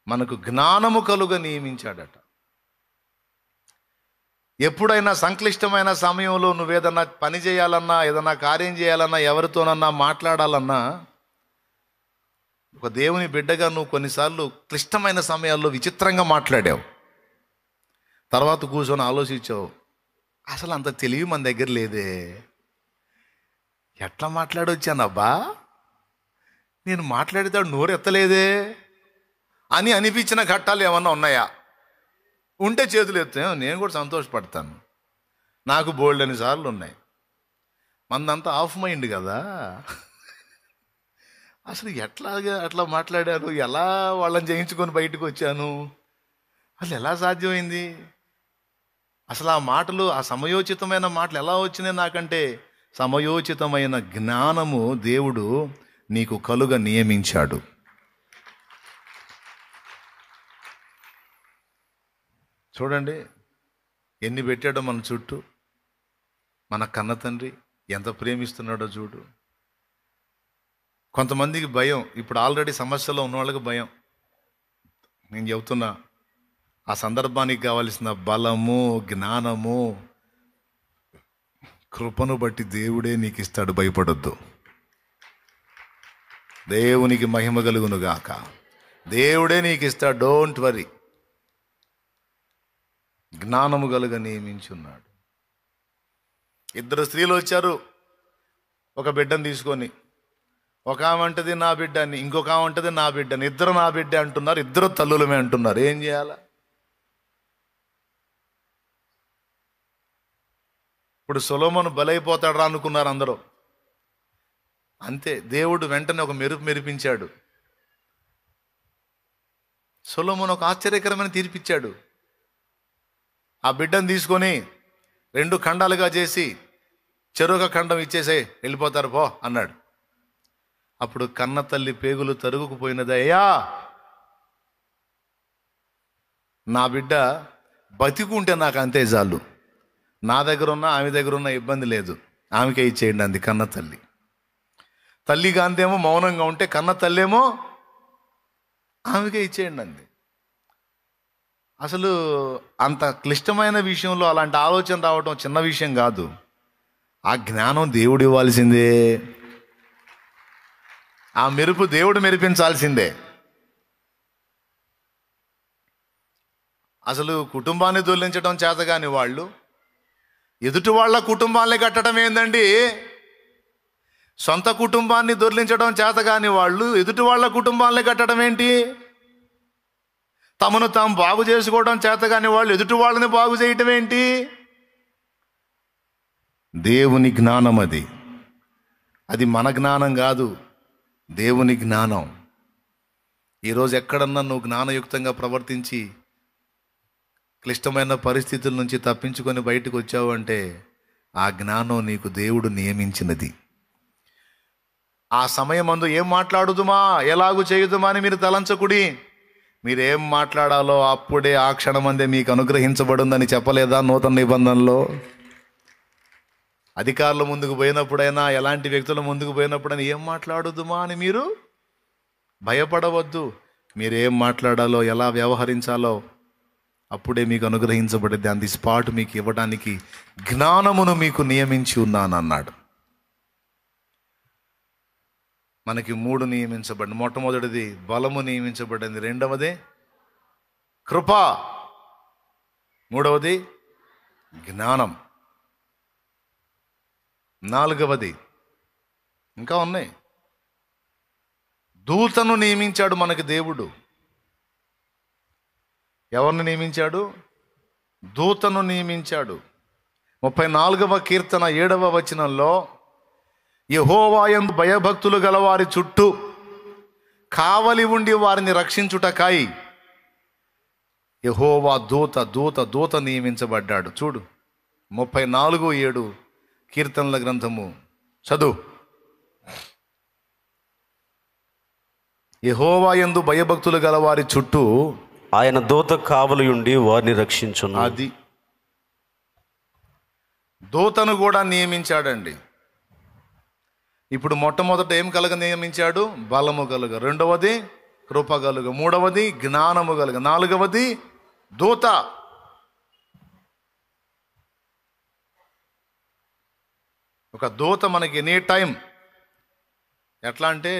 మనకు జ్ఞానము కలుగ నియమించాడట. ఎప్పుడైనా సంక్లిష్టమైన సమయంలో నువ్వేదన్నా పని చేయాలన్నా, ఏదన్నా కార్యం చేయాలన్నా, ఎవరితోనన్నా మాట్లాడాలన్నా, ఒక దేవుని బిడ్డగా నువ్వు కొన్నిసార్లు క్లిష్టమైన సమయాల్లో విచిత్రంగా మాట్లాడావు. తర్వాత కూర్చొని ఆలోచించావు, అసలు అంత తెలివి మన దగ్గర లేదే, ఎట్లా మాట్లాడొచ్చానబ్బా, నేను మాట్లాడేతాడు నోరు ఎత్తలేదే అని అనిపించిన ఘట్టాలు ఏమన్నా ఉన్నాయా? ఉంటే చేతులు ఎత్తే నేను కూడా సంతోషపడతాను. నాకు బోల్డ్ అని సార్లు ఉన్నాయి. మందంతా ఆఫ్ మైండ్ కదా, అసలు ఎట్లాగా అట్లా మాట్లాడాను, ఎలా వాళ్ళని జయించుకొని బయటకు వచ్చాను, అసలు ఎలా సాధ్యమైంది, అసలు ఆ మాటలు, ఆ సమయోచితమైన మాటలు ఎలా వచ్చినాయి నాకంటే, సమయోచితమైన జ్ఞానము దేవుడు నీకు కలుగ నియమించాడు. చూడండి ఎన్ని పెట్టాడో మన చుట్టూ. మన కన్న తండ్రి ఎంత ప్రేమిస్తున్నాడో చూడు. కొంతమందికి భయం, ఇప్పుడు ఆల్రెడీ సమస్యలో ఉన్న వాళ్ళకి భయం. నేను చెబుతున్నా, ఆ సందర్భానికి కావలసిన బలము, జ్ఞానము, కృపను బట్టి దేవుడే నీకు ఇస్తాడు. భయపడొద్దు. దేవునికి మహిమ కలుగును గాక. దేవుడే నీకు ఇస్తాడు. Don't worry. జ్ఞానము కలుగ నియమించున్నాడు. ఇద్దరు స్త్రీలు వచ్చారు ఒక బిడ్డను తీసుకొని. ఒక ఆమె అంటది నా బిడ్డ అని, ఇంకొక ఆమె అంటది నా బిడ్డని. ఇద్దరు నా బిడ్డ అంటున్నారు, ఇద్దరు తల్లులమే అంటున్నారు. ఏం చేయాలా? ఇప్పుడు సొలొమోను బలైపోతాడు రా అనుకున్నారు అందరూ. అంతే, దేవుడు వెంటనే ఒక మెరుపు మెరిపించాడు. సొలొమోను ఒక ఆశ్చర్యకరమైన తీర్పిచ్చాడు. ఆ బిడ్డను తీసుకొని 2 ఖండాలుగా చేసి చెరొక ఖండం ఇచ్చేసే, వెళ్ళిపోతారు పో అన్నాడు. అప్పుడు కన్న తల్లి పేగులు తరుగుకుపోయినదయ్యా, నా బిడ్డ బతికుంటే నాకు అంతే చాలు, నా దగ్గర ఉన్న ఆమె దగ్గర ఉన్న ఇబ్బంది లేదు, ఆమెకే ఇచ్చేయండి అంది కన్న తల్లి. తల్లి గాంధేమో మౌనంగా ఉంటే కన్న తల్లేమో ఆమెకే ఇచ్చేయండి అంది. అసలు అంత క్లిష్టమైన విషయంలో అలాంటి ఆలోచన రావడం చిన్న విషయం కాదు. ఆ జ్ఞానం దేవుడు ఇవ్వాల్సిందే, ఆ మెరుపు దేవుడు మెరిపించాల్సిందే. అసలు కుటుంబాన్ని దొర్లించడం చేతగాని వాళ్ళు ఎదుటి వాళ్ళ కుటుంబాన్ని కట్టడం ఏందండి? సొంత కుటుంబాన్ని దొర్లించడం చేతగాని వాళ్ళు ఎదుటి వాళ్ళ కుటుంబాన్ని కట్టడం ఏంటి? తమను తాము బాగు చేసుకోవడం చేతగాని వాళ్ళు ఎదుటి వాళ్ళని బాగు చేయటం ఏంటి? దేవుని జ్ఞానం అది. అది మన జ్ఞానం కాదు, దేవుని జ్ఞానం. ఈరోజు ఎక్కడన్నా నువ్వు జ్ఞానయుక్తంగా ప్రవర్తించి క్లిష్టమైన పరిస్థితుల నుంచి తప్పించుకొని బయటకు వచ్చావు అంటే ఆ జ్ఞానం నీకు దేవుడు నియమించినది. ఆ సమయమందు ఏం మాట్లాడుదుమా, ఎలాగూ చేయుదుమా అని మీరు తలంచకుడి. మీరేం మాట్లాడాలో అప్పుడే ఆ క్షణమందే మీకు అనుగ్రహించబడిందని చెప్పలేదా నూతన నిబంధనలో? అధికారుల ముందుకు పోయినప్పుడైనా, ఎలాంటి వ్యక్తుల ముందుకు పోయినప్పుడైనా ఏం మాట్లాడుదుమా అని మీరు భయపడవద్దు. మీరేం మాట్లాడాలో, ఎలా వ్యవహరించాలో అప్పుడే మీకు అనుగ్రహించబడింది. అంది స్పాట్ మీకు ఇవ్వడానికి జ్ఞానమును మీకు నియమించి ఉన్నాను అన్నాడు. మనకి 3 నియమించబడింది. మొట్టమొదటిది బలము నియమించబడింది, రెండవది కృప, మూడవది జ్ఞానం, నాలుగవది ఇంకా ఉన్నాయి. దూతను నియమించాడు మనకి దేవుడు. ఎవరిని నియమించాడు? దూతను నియమించాడు. 34వ కీర్తన 7వ వచనంలో యెహోవా యందు భయభక్తులు గలవారి చుట్టూ కావలి ఉండి వారిని రక్షించుటకై యెహోవా దూత నియమించబడ్డాడు. చూడు 34:7 కీర్తనల గ్రంథము చదువు. యెహోవా యందు భయభక్తులు గలవారి చుట్టూ ఆయన దూత కావలి ఉండి వారిని రక్షించును. అది దూతను కూడా నియమించాడండి. ఇప్పుడు మొట్టమొదట ఏం కలగ నియమించాడు? బలము కలుగ. రెండవది కృప కలుగ. మూడవది జ్ఞానము కలుగ. నాలుగవది దూత. ఒక దూత మనకి ఎనీ టైం ఎట్లా అంటే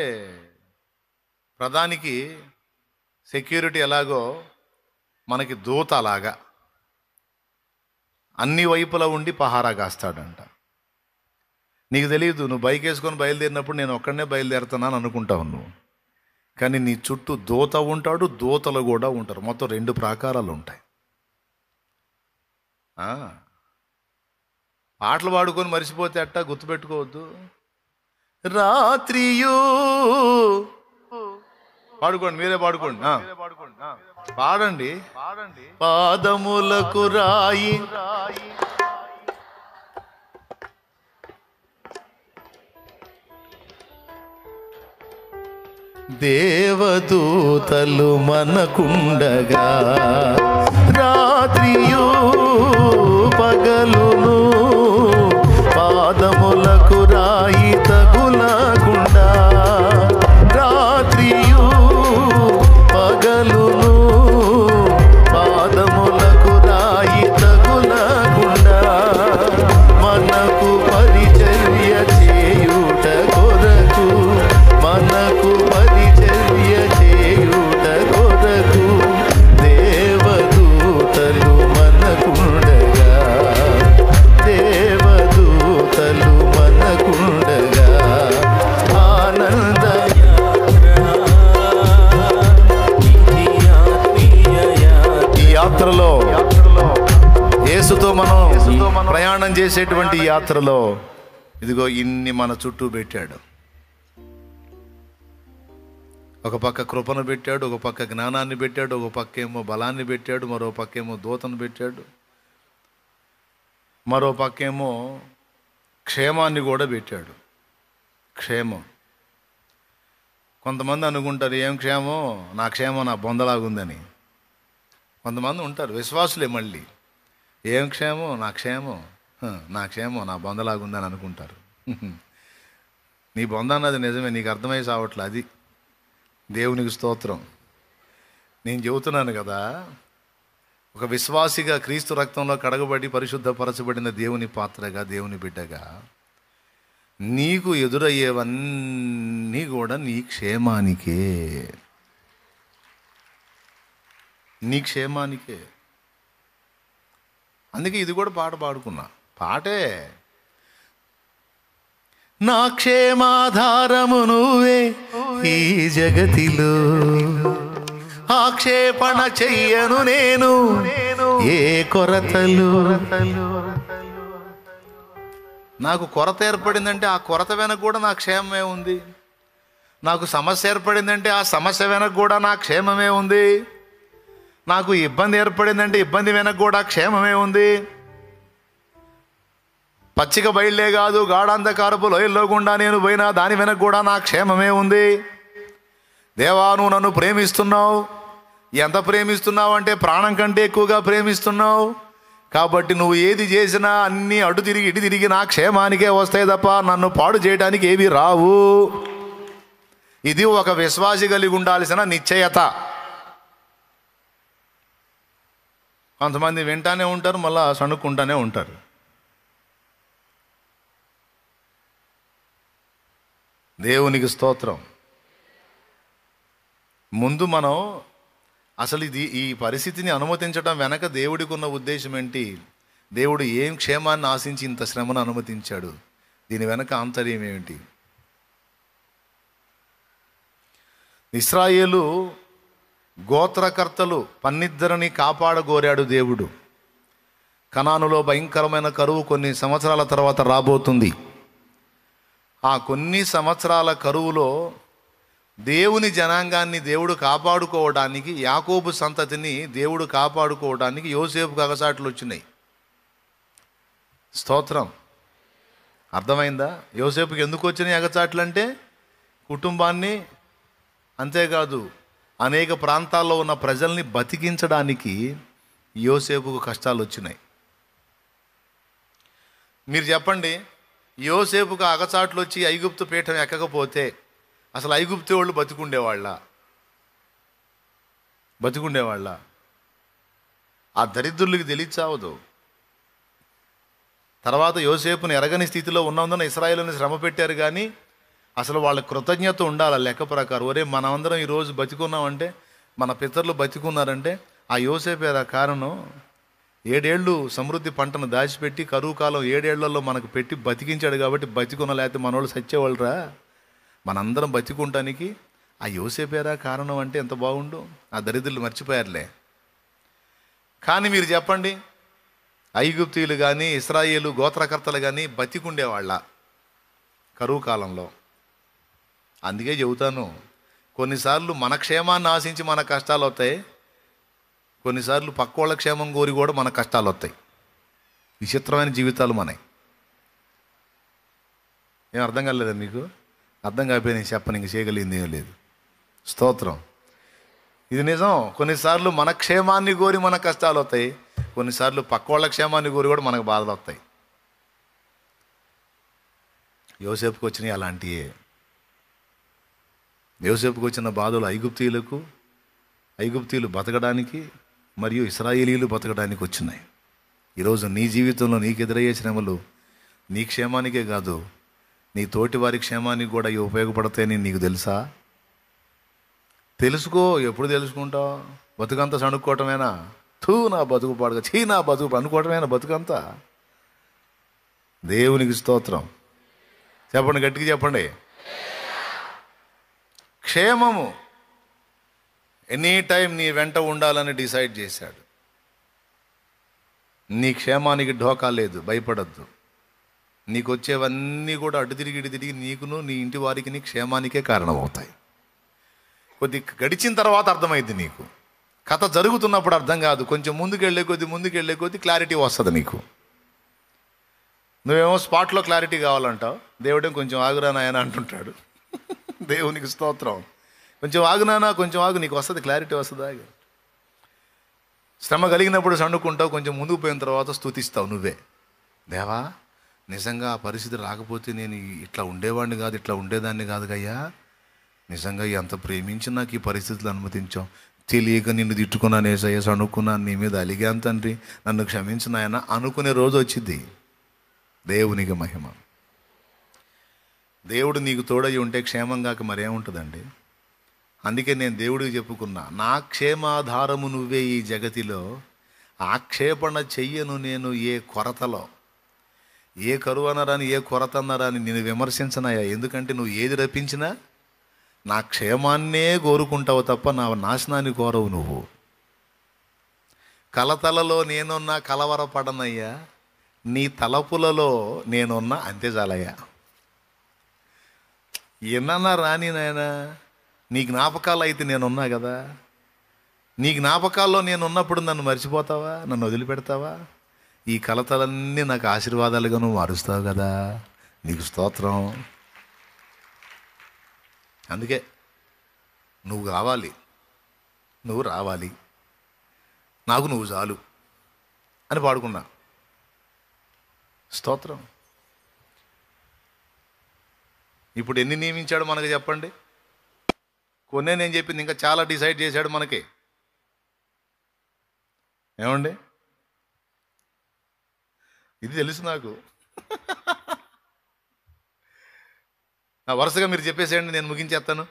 ప్రధానికి సెక్యూరిటీ ఎలాగో మనకి దూత అలాగా అన్ని వైపులా ఉండి పహారా కాస్తాడంట. నీకు తెలియదు, నువ్వు బైక్ వేసుకొని బయలుదేరినప్పుడు నేను ఒక్కడనే బయలుదేరుతున్నాను అనుకుంటావు నువ్వు, కానీ నీ చుట్టూ దూత ఉంటాడు, దూతలు కూడా ఉంటారు. మొత్తం 2 ప్రాకారాలు ఉంటాయి. పాటలు పాడుకొని మరిచిపోతే అట్టా గుర్తుపెట్టుకోవద్దు. రాత్రియు పాడుకోండి, మీరే పాడుకోండి, పాడండి. పాదములకు రాయి దేవదూతలు మనకుండగా, రాత్రియు పగలును పాదములకు రాయి తగులకుండా, రాత్రియు పగలును పాదములకు రాయి తగులకుండా, మనకు పరిచర్య చేయుట కొరకు, మనకు పరిచర్య చేయుట కొరకు దేవదూతలు మనకుండగా, దేవదూతలు మనకుండగా ఆనంద ఈ యాత్రలో యేసుతో మనం ప్రయాణం చేసేటువంటి యాత్రలో ఇదిగో ఇన్ని మన చుట్టూ పెట్టాడు. ఒక పక్క కృపను పెట్టాడు, ఒక పక్క జ్ఞానాన్ని పెట్టాడు, ఒక పక్క ఏమో బలాన్ని పెట్టాడు, మరో పక్క ఏమో దూతను పెట్టాడు, మరో పక్క ఏమో క్షేమాన్ని కూడా పెట్టాడు. క్షేమం. కొంతమంది అనుకుంటారు ఏం క్షేమం, నా క్షేమం నా బొందలాగుందని. కొంతమంది ఉంటారు విశ్వాసులే, మళ్ళీ ఏం క్షేమం, నా క్షేమం నా బొందలాగుందని అనుకుంటారు. నీ బొంద అన్నది నిజమే, నీకు అర్థమై సావట్లే. అది దేవునికి స్తోత్రం. నేను చెబుతున్నాను కదా, ఒక విశ్వాసిగా క్రీస్తు రక్తంలో కడగబడి పరిశుద్ధపరచబడిన దేవుని పాత్రగా, దేవుని బిడ్డగా నీకు ఎదురయ్యేవన్నీ కూడా నీ క్షేమానికే, నీ క్షేమానికే. అందుకే ఇది కూడా పాట పాడుకున్నా. పాటే నా క్షేమాధారము నువ్వే ఈ జగతిలో, ఆక్షేపణ చెయ్యను నేను ఏ కొరతలు. నాకు కొరత ఏర్పడిందంటే ఆ కొరత వెనక కూడా నా క్షేమమే ఉంది. నాకు సమస్య ఏర్పడిందంటే ఆ సమస్య వెనక కూడా నా క్షేమమే ఉంది. నాకు ఇబ్బంది ఏర్పడిందంటే ఇబ్బంది వెనక కూడా క్షేమమే ఉంది. పచ్చిక బయళ్ళే కాదు, గాఢాంధకారపు లోయల్లో గుండా నేను పోయినా దాని వెనక కూడా నా క్షేమమే ఉంది. దేవా, నువ్వు నన్ను ప్రేమిస్తున్నావు. ఎంత ప్రేమిస్తున్నావు అంటే ప్రాణం కంటే ఎక్కువగా ప్రేమిస్తున్నావు. కాబట్టి నువ్వు ఏది చేసినా అన్నీ అటు తిరిగి ఇటు తిరిగి నా క్షేమానికే వస్తాయి తప్ప నన్ను పాడు చేయడానికి ఏవి రావు. ఇది ఒక విశ్వాసి కలిగి ఉండాల్సిన నిశ్చయత. కొంతమంది వింటానే ఉంటారు, మళ్ళా సణుక్కుంటానే ఉంటారు. దేవునికి స్తోత్రం. ముందు మనం అసలు ఈ పరిస్థితిని అనుమతించడం వెనక దేవుడికి ఉన్న ఉద్దేశం ఏంటి? దేవుడు ఏం క్షేమాన్ని ఆశించి ఇంత శ్రమను అనుమతించాడు? దీని వెనక ఆంతర్యం ఏమిటి? ఇశ్రాయేలు గోత్రకర్తలు 12 కాపాడగోరాడు దేవుడు. కనానులో భయంకరమైన కరువు కొన్ని సంవత్సరాల తర్వాత రాబోతుంది. ఆ కొన్ని సంవత్సరాల కరువులో దేవుని జనాంగాన్ని దేవుడు కాపాడుకోవడానికి, యాకోబు సంతతిని దేవుడు కాపాడుకోవడానికి యోసేపుకు అగసాట్లు వచ్చినాయి. స్తోత్రం. అర్థమైందా? యోసేపుకి ఎందుకు వచ్చినాయి అగచాట్లు అంటే, కుటుంబాన్ని అంతేకాదు అనేక ప్రాంతాల్లో ఉన్న ప్రజల్ని బతికించడానికి యోసేపుకు కష్టాలు వచ్చినాయి. మీరు చెప్పండి, యోసేపుకు అగచాట్లు వచ్చి ఐగుప్తు పీఠం ఎక్కకపోతే అసలు ఐగుప్తు వాళ్ళు బతికుండేవాళ్ళ ఆ దరిద్రులకి తెలియచావదు. తర్వాత యోసేపుని ఎరగని స్థితిలో ఉన్నందున ఇశ్రాయేలుని శ్రమ పెట్టారు, కానీ అసలు వాళ్ళ కృతజ్ఞత ఉండాలి లెక్క ప్రకారం. ఒరే, మనమందరం ఈరోజు బతికున్నామంటే, మన పితరులు బతికున్నారంటే ఆ యోసేపేరా కారణం. 7 ఏళ్ళు సమృద్ధి పంటను దాచిపెట్టి కరువు కాలం 7 ఏళ్లలో మనకు పెట్టి బతికించాడు కాబట్టి బతికున్న, లేకపోతే మనోళ్ళు సచ్చేవాళ్ళరా. మనందరం బతికుంటానికి ఆ యోసేపేరా కారణం అంటే ఎంత బాగుండు. ఆ దరిద్రులు మర్చిపోయారులే. కానీ మీరు చెప్పండి, ఐగుప్తీయులు కానీ ఇశ్రాయేలు గోత్రకర్తలు కానీ బతికుండేవాళ్ళ కరువు కాలంలో? అందుకే చెబుతాను, కొన్నిసార్లు మన క్షేమాన్ని ఆశించి మన కష్టాలు వస్తాయి, కొన్నిసార్లు పక్కోళ్ళ క్షేమం కోరి కూడా మన కష్టాలు వస్తాయి. విచిత్రమైన జీవితాలు మనవి. ఏం అర్థం కాలేదా మీకు? అర్థం కాకపోయి నేను చెప్పను, ఇంక చేయగలిగింది ఏం లేదు. స్తోత్రం. ఇది నిజం. కొన్నిసార్లు మన క్షేమాన్ని కోరి మన కష్టాలు వస్తాయి, కొన్నిసార్లు పక్కోళ్ళ క్షేమాన్ని కోరి కూడా మనకు బాధలు వస్తాయి. యోసేపుకి వచ్చినాయి అలాంటివే. యోసేపుకి వచ్చిన బాధలు ఐగుప్తీయులు బతకడానికి మరియు ఇశ్రాయేలీలు బతకడానికి వచ్చినాయి. ఈరోజు నీ జీవితంలో నీకు ఎదురయ్యే శ్రమలు నీ క్షేమానికే కాదు, నీ తోటి వారి క్షేమానికి కూడా ఇవి ఉపయోగపడతాయని నీకు తెలుసా? తెలుసుకో. ఎప్పుడు తెలుసుకుంటావు? బతుకంతా సణుక్కోవటమేనా? నా బతుకు పాడుగా, నా బతుకు అనుకోవటమేనా బతుకంతా? దేవునికి స్తోత్రం. చెప్పండి, గట్టిగా చెప్పండి. క్షేమము ఎనీ టైం నీ వెంట ఉండాలని డిసైడ్ చేశాడు. నీ క్షేమానికి ఢోకా లేదు, భయపడద్దు. నీకు వచ్చేవన్నీ కూడా అటు తిరిగి నీకును నీ ఇంటి వారికి నీ క్షేమానికే కారణమవుతాయి. కొద్ది గడిచిన తర్వాత అర్థమైంది నీకు. కథ జరుగుతున్నప్పుడు అర్థం కాదు, కొంచెం ముందుకెళ్ళే కొద్ది క్లారిటీ వస్తుంది నీకు. నువ్వేమో స్పాట్లో క్లారిటీ కావాలంటావు, దేవుడే కొంచెం ఆగురా నాయన అంటుంటాడు. దేవునికి స్తోత్రం. కొంచెం ఆగునానా, కొంచెం ఆగు, నీకు వస్తుంది, క్లారిటీ వస్తుందా? శ్రమ కలిగినప్పుడు సణుక్కుంటావు, కొంచెం ముందుకు పోయిన తర్వాత స్తుతిస్తావు నువ్వే. దేవా, నిజంగా ఆ పరిస్థితి రాకపోతే నేను ఇట్లా ఉండేవాడిని కాదు, ఇట్లా ఉండేదాన్ని కాదు కయ్యా. నిజంగా ఎంత ప్రేమించి నాకు ఈ పరిస్థితులు అనుమతించావు. తెలియక నిన్ను తిట్టుకున్నాను ఏసయ్య, సణుక్కున్నాను, నీ మీద అలిగాను తండ్రి, నన్ను క్షమించిన ఆయన అనుకునే రోజు వచ్చింది. దేవునికి మహిమ. దేవుడు నీకు తోడయి ఉంటే క్షేమం కాక మరేముంటుందండి? అందుకే నేను దేవుడికి చెప్పుకున్నా, నా క్షేమాధారము నువ్వే ఈ జగతిలో, ఆక్షేపణ చెయ్యను నేను ఏ కొరతలో. ఏ కరువు అన్నారని, ఏ కొరత అన్నారని నేను విమర్శించనాయా. ఎందుకంటే నువ్వు ఏది రప్పించినా నా క్షేమాన్నే కోరుకుంటావు తప్ప నా నాశనాన్ని కోరవు నువ్వు. కలతలలో నేనున్నా కలవరపడనయ్యా, నీ తలపులలో నేనున్నా అంతే చాలయ్యా. ఎన్నన్నా రాని నాయనా, నీ జ్ఞాపకాలు అయితే నేనున్నా కదా. నీ జ్ఞాపకాల్లో నేనున్నప్పుడు నన్ను మర్చిపోతావా? నన్ను వదిలిపెడతావా? ఈ కలతలన్నీ నాకు ఆశీర్వాదాలుగా నువ్వు మారుస్తావు కదా. నీకు స్తోత్రం. అందుకే నువ్వు రావాలి, నాకు నువ్వు చాలు అని పాడుకున్నా. స్తోత్రం. ఇప్పుడు ఎన్ని నియమించాడు మనకు చెప్పండి? కొన్నే నేను చెప్పింది, ఇంకా చాలా డిసైడ్ చేశాడు మనకి. ఏమండి? ఇది తెలుసు నాకు. వరుసగా మీరు చెప్పేసేయండి, నేను ముగించేస్తాను.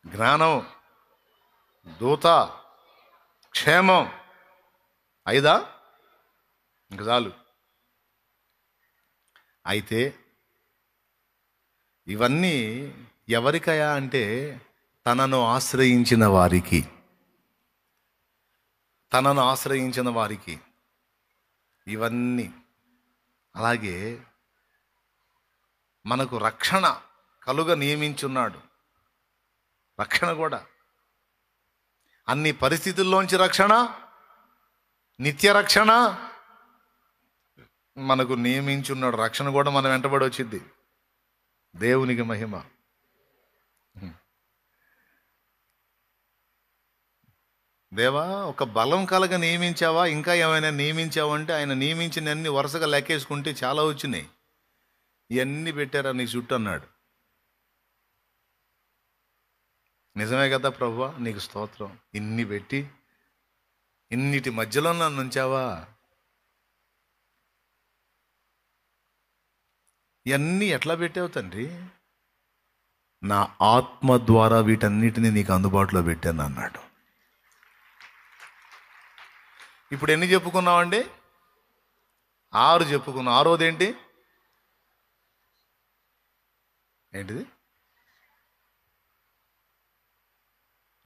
జ్ఞానం, దూత, క్షేమం, 5 ఇంక చాలు. అయితే ఇవన్నీ ఎవరికయా అంటే తనను ఆశ్రయించిన వారికి ఇవన్నీ. అలాగే మనకు రక్షణ కలుగ నియమించున్నాడు. రక్షణ కూడా అన్ని పరిస్థితుల్లోంచి రక్షణ, నిత్య రక్షణ మనకు నియమించున్నాడు. రక్షణ కూడా మనం వెంటబడి వచ్చింది. దేవునికి మహిమ. దేవా ఒక బలం కలగ నియమించావా, ఇంకా ఏమైనా నియమించావా అంటే ఆయన నియమించినన్ని వరుసగా లెక్కేసుకుంటే చాలా వచ్చినాయి. ఇవన్నీ పెట్టారా నీ చుట్టూ అన్నాడు. నిజమే కదా ప్రభువా, నీకు స్తోత్రం. ఇన్ని పెట్టి ఇన్నిటి మధ్యలో నన్ను ఉంచావా. ఇవన్నీ ఎట్లా పెట్టావు తండ్రి? నా ఆత్మ ద్వారా వీటన్నిటిని నీకు అందుబాటులో పెట్టాను అన్నాడు. ఇప్పుడు ఎన్ని చెప్పుకున్నామండి? 6 చెప్పుకున్నాం. 6వది ఏంటిది?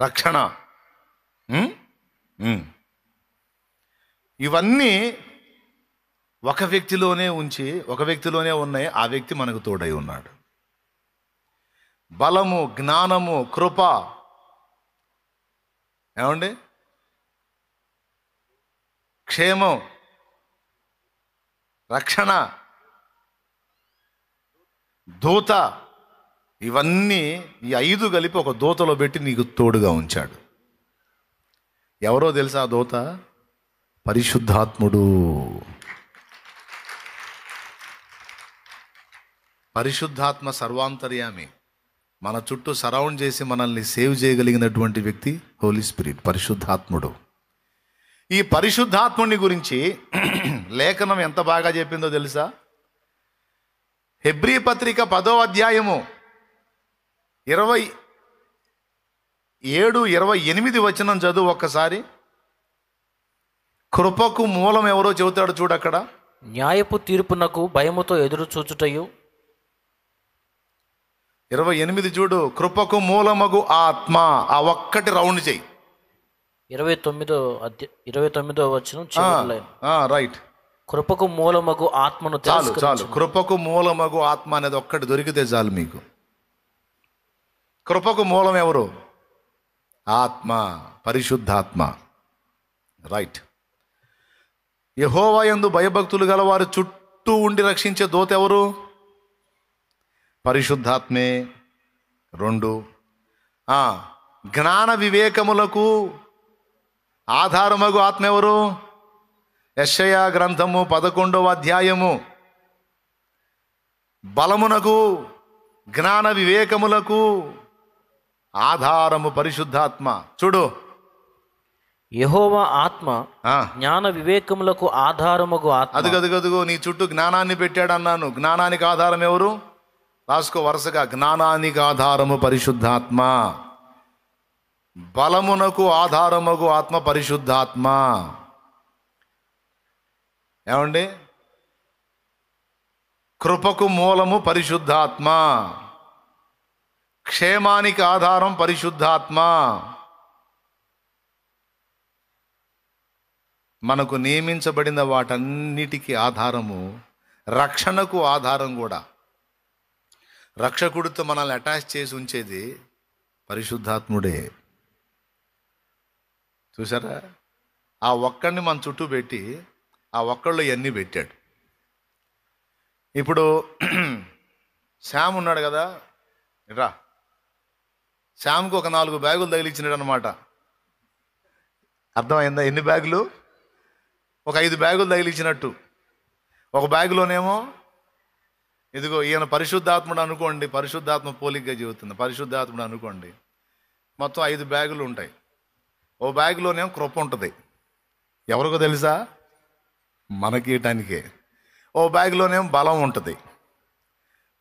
రక్షణ. ఇవన్నీ ఒక వ్యక్తిలోనే ఉన్నాయి. ఆ వ్యక్తి మనకు తోడై ఉన్నాడు. బలము, జ్ఞానము, కృప, ఏమండి, క్షేమం, రక్షణ, దూత, ఇవన్నీ ఈ 5 కలిపి ఒక దూతలో పెట్టి నీకు తోడుగా ఉంచాడు. ఎవరో తెలుసా ఆ దూత? పరిశుద్ధాత్ముడు. పరిశుద్ధాత్మ సర్వాంతర్యామి. మన చుట్టూ సరౌండ్ చేసి మనల్ని సేవ్ చేయగలిగినటువంటి వ్యక్తి హోలీ స్పిరిట్, పరిశుద్ధాత్ముడు. ఈ పరిశుద్ధాత్ముని గురించి లేఖనం ఎంత బాగా చెప్పిందో తెలుసా? హెబ్రీ పత్రిక 10వ అధ్యాయము 27-28 వచనం చదువు ఒక్కసారి. కృపకు మూలం ఎవరో చెబుతాడు చూడు అక్కడ. న్యాయపు తీర్పునకు భయముతో ఎదురు చూచుటయు. 28 చూడు. కృపకు మూలమగు ఆత్మ. ఆ ఒక్కటి రౌండ్ చెయ్యి. 29వ వచనం రైట్. కృపకు మూలమగు ఆత్మను చాలు. కృపకు మూలమగు ఆత్మ అనేది ఒక్కటి దొరికితే చాలు మీకు. కృపకు మూలం ఎవరు? ఆత్మ, పరిశుద్ధాత్మ. రైట్. యెహోవా యందు భయభక్తులు గల వారు చుట్టూ ఉండి రక్షించే దూత ఎవరు? పరిశుద్ధాత్మే. 2 జ్ఞాన వివేకములకు ఆధారమగు ఆత్మ ఎవరు? యెషయా గ్రంథము 11వ అధ్యాయము. బలమునకు, జ్ఞాన వివేకములకు ఆధారము పరిశుద్ధాత్మ. చూడు, యెహోవా ఆత్మ జ్ఞాన వివేకములకు ఆధారముగు ఆత్మ. అదుగదుగదుగో నీ చుట్టూ జ్ఞానాన్ని పెట్టాడు అన్నాను. జ్ఞానానికి ఆధారం ఎవరు? రాసుకో వరుసగా. జ్ఞానానికి ఆధారము పరిశుద్ధాత్మ. బలమునకు ఆధారముగు ఆత్మ పరిశుద్ధాత్మ. ఏమండి? కృపకు మూలము పరిశుద్ధాత్మ. క్షేమానికి ఆధారం పరిశుద్ధాత్మ. మనకు నియమించబడిన వాటన్నిటికీ ఆధారము, రక్షణకు ఆధారం కూడా. రక్షకుడితో మనల్ని అటాచ్ చేసి ఉంచేది పరిశుద్ధాత్ముడే. చూసారా? ఆ ఒక్కడిని మన చుట్టూ పెట్టి ఆ ఒక్కళ్ళు ఇవన్నీ పెట్టాడు. ఇప్పుడు శ్యామ్ ఉన్నాడు కదా, రా. శ్యామ్కి ఒక 4 బ్యాగులు తగిలిచ్చినాడు అనమాట. అర్థమైందా? ఎన్ని బ్యాగులు? ఒక 5 బ్యాగులు తగిలిచ్చినట్టు. ఒక బ్యాగులోనేమో ఇదిగో ఈయన పరిశుద్ధాత్ముడు అనుకోండి, పరిశుద్ధాత్మ పోలికగా చెబుతుంది. పరిశుద్ధాత్ముడు అనుకోండి, మొత్తం 5 బ్యాగులు ఉంటాయి. ఓ బ్యాగులోనేమో కృప ఉంటుంది. ఎవరికో తెలుసా? మనకి ఇయటానికే. ఓ బ్యాగులోనేమో బలం ఉంటుంది.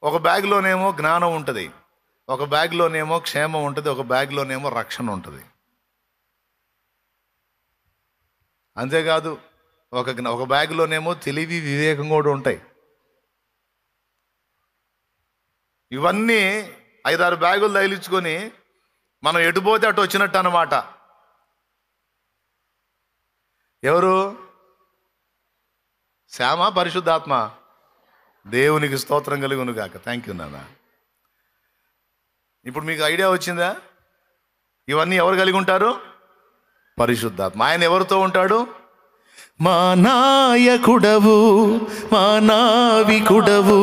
ఒక బ్యాగులోనేమో జ్ఞానం ఉంటుంది. ఒక బ్యాగులోనేమో క్షేమం ఉంటుంది. ఒక బ్యాగులోనేమో రక్షణ ఉంటుంది. అంతేకాదు, ఒక బ్యాగులోనేమో తెలివి, వివేకం కూడా ఉంటాయి. ఇవన్నీ 5-6 బ్యాగులు తగిలించుకొని మనం ఎటుపోతే అటు వచ్చినట్టు అన్నమాట. ఎవరు? శ్యామ, పరిశుద్ధాత్మ. దేవునికి స్తోత్రం కలుగును గాక. థ్యాంక్ యూ నాన్న. ఇప్పుడు మీకు ఐడియా వచ్చిందా? ఇవన్నీ ఎవరు కలిగి ఉంటారు? పరిశుద్ధాత్మ. ఆయన ఎవరితో ఉంటాడు? మా నాయకుడవు, మా నావికుడవు,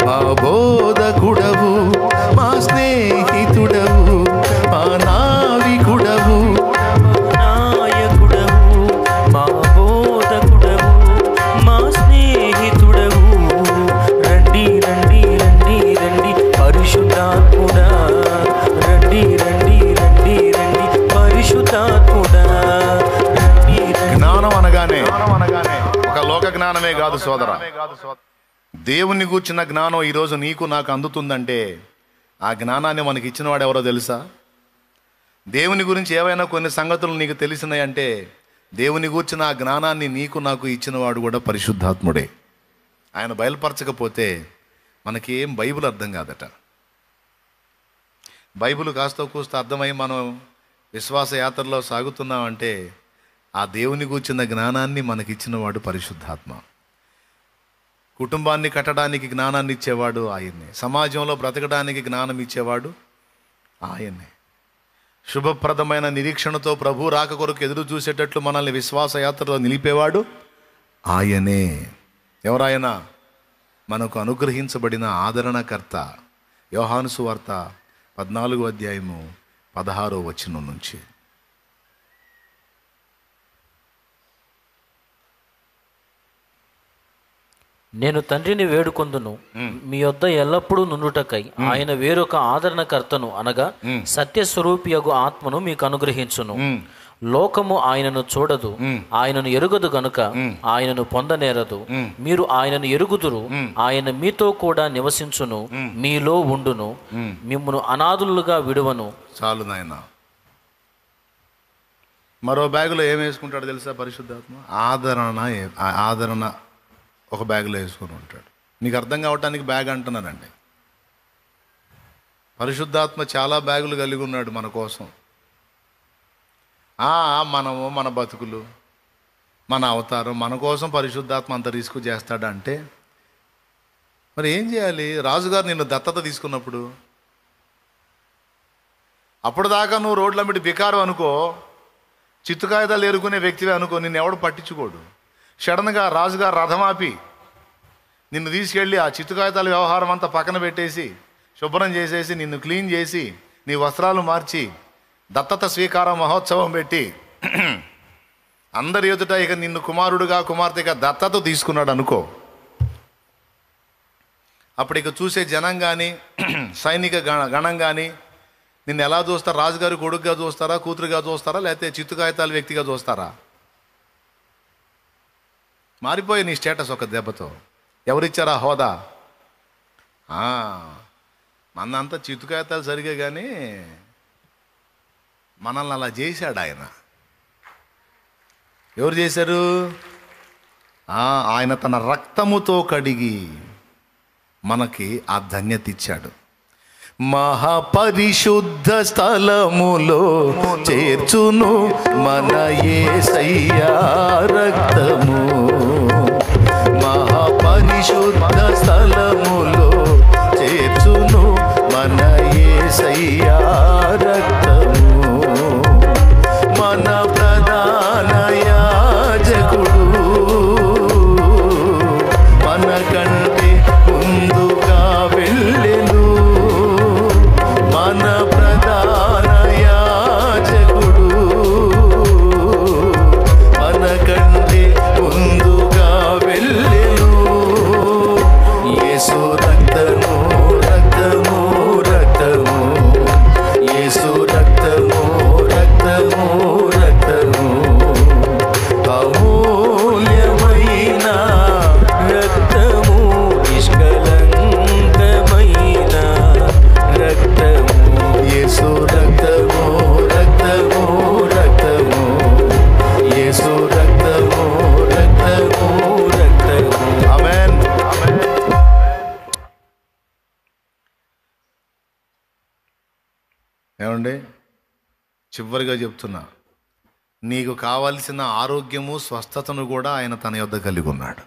మా బోధకుడవు, మా స్నేహితుడవు, మా నావికుడవు, జ్ఞానమే కాదు సోదరా, దేవుని గూర్చిన జ్ఞానం ఈరోజు నీకు నాకు అందుతుందంటే ఆ జ్ఞానాన్ని మనకి ఇచ్చిన వాడు ఎవరో తెలుసా? దేవుని గురించి ఏవైనా కొన్ని సంగతులు నీకు తెలిసినాయంటే దేవుని గూర్చిన ఆ జ్ఞానాన్ని నీకు నాకు ఇచ్చిన వాడు కూడా పరిశుద్ధాత్ముడే. ఆయన బయలుపరచకపోతే మనకి ఏం బైబిల్ అర్థం కాదట. బైబిల్ కాస్త కూస్త అర్థమై మనం విశ్వాస యాత్రలో సాగుతున్నామంటే ఆ దేవుని గూర్చిన జ్ఞానాన్ని మనకిచ్చిన వాడు పరిశుద్ధాత్మ. కుటుంబాన్ని కట్టడానికి జ్ఞానాన్ని ఇచ్చేవాడు ఆయన్నే. సమాజంలో బ్రతకడానికి జ్ఞానం ఇచ్చేవాడు ఆయన్నే. శుభప్రదమైన నిరీక్షణతో ప్రభు రాక కొరకు ఎదురు చూసేటట్లు మనల్ని విశ్వాస యాత్రలో నిలిపేవాడు ఆయనే. ఎవరాయన? మనకు అనుగ్రహించబడిన ఆదరణకర్త. యోహాను సువార్త 14:16 నుంచి. నేను తండ్రిని వేడుకొందును, మీ యొద్ద ఎల్లప్పుడూ నుండుటకై ఆయన వేరొక ఆదరణకర్తను అనగా సత్యస్వరూపియగు ఆత్మను మీకు అనుగ్రహించును. లోకము ఆయనను చూడదు, ఆయనను ఎరుగదు గనుక ఆయనను పొందనేరదు. మీరు ఆయనను ఎరుగుదురు, ఆయన మీతో కూడా నివసించును, మీలో ఉండును, మిమ్మును అనాథులుగా విడువను. చాలు నాయన. మరో బ్యాగులో ఏం వేసుకుంటాడు తెలుసా పరిశుద్ధాత్మ? ఆదరణ ఒక బ్యాగులో వేసుకొని ఉంటాడు. మీకు అర్థం కావటానికి బ్యాగ్ అంటున్నానండి. పరిశుద్ధాత్మ చాలా బ్యాగులు కలిగి ఉన్నాడు మన కోసం. మనము, మన బతుకులు, మన అవతారం, మన కోసం పరిశుద్ధాత్మ అంత రిస్క్ చేస్తాడంటే మరి ఏం చేయాలి? రాజుగారు నిన్ను దత్తత తీసుకున్నప్పుడు అప్పుడు దాకా నువ్వు రోడ్ల మీద బికారు అనుకో, చిత్తుకాయదాలు ఎరుకునే వ్యక్తివే అనుకో, నిన్ను ఎవడు పట్టించుకోడు. సడన్గా రాజుగారు రథమాపి నిన్ను తీసుకెళ్ళి ఆ చిత్తుకాయతాల వ్యవహారం అంతా పక్కన పెట్టేసి శుభ్రం చేసేసి నిన్ను క్లీన్ చేసి నీ వస్త్రాలు మార్చి దత్తత స్వీకార మహోత్సవం పెట్టి అందరి ఎదుట ఇక నిన్ను కుమారుడుగా కుమార్తెగా దత్తత తీసుకున్నాడు అనుకో. అప్పుడు ఇక చూసే జనం కానీ సైనిక గణం కానీ నిన్ను ఎలా చూస్తారా? రాజుగారి కొడుకుగా చూస్తారా, కూతురుగా చూస్తారా, లేకపోతే చిత్తుకాయతాల వ్యక్తిగా చూస్తారా? మారిపోయి నీ స్టేటస్ ఒక దెబ్బతో. ఎవరిచ్చారా హోదా? మనంతా చిత్తుకాయతాలు సరిగా కానీ మనల్ని అలా చేశాడు ఆయన. ఎవరు చేశారు? ఆయన తన రక్తముతో కడిగి మనకి ఆ ధన్యత ఇచ్చాడు. మహాపరిశుద్ధ స్థలములో చేర్చును మన యేసయ్యా రక్తము. మహాపరిశుద్ధ స్థలములో చేర్చును మన యేసయ్యా రక్తము. మన ప్రధాన యాజకుడు మన కంటే ముందుగా వెళ్ళెను. మన ప్రధాన యాజకుడు మన కంటే ముందుగా వెళ్ళెను. యేసు రక్తము రక్తము రక్తము, యేసు రక్తము రక్తము రక్తము, అమూల్యమైన రక్తము, నిష్కలంకమైన రక్తము. యేసు రక్తము రక్తము రక్తము, యేసు రక్తము రక్తము రక్తము. ఆమేన్. ఏమండి, చివరిగా చెప్తున్నా, నీకు కావలసిన ఆరోగ్యము స్వస్థతను కూడా ఆయన తన యొద్ద కలిగి ఉన్నాడు.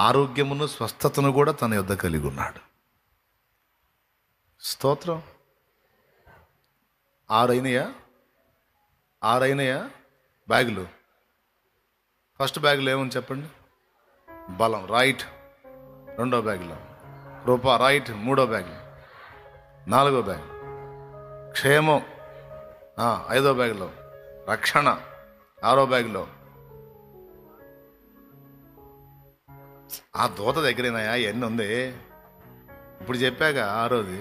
ఆరోగ్యమును స్వస్థతను కూడా తన యొద్ద కలిగి ఉన్నాడు. స్తోత్రం. 6 అయినాయా బ్యాగులు? ఫస్ట్ బ్యాగులో ఏమని చెప్పండి? బలం, రైట్. 2వ బ్యాగులో కృప, రైట్. 3వ బ్యాగులో, 4వ బ్యాగ్ క్షేమం, 5వ బ్యాగులో రక్షణ, 6వ బ్యాగులో ఆ దూత దగ్గరేనాయా ఎన్ని ఉంది? ఇప్పుడు చెప్పాక 6వది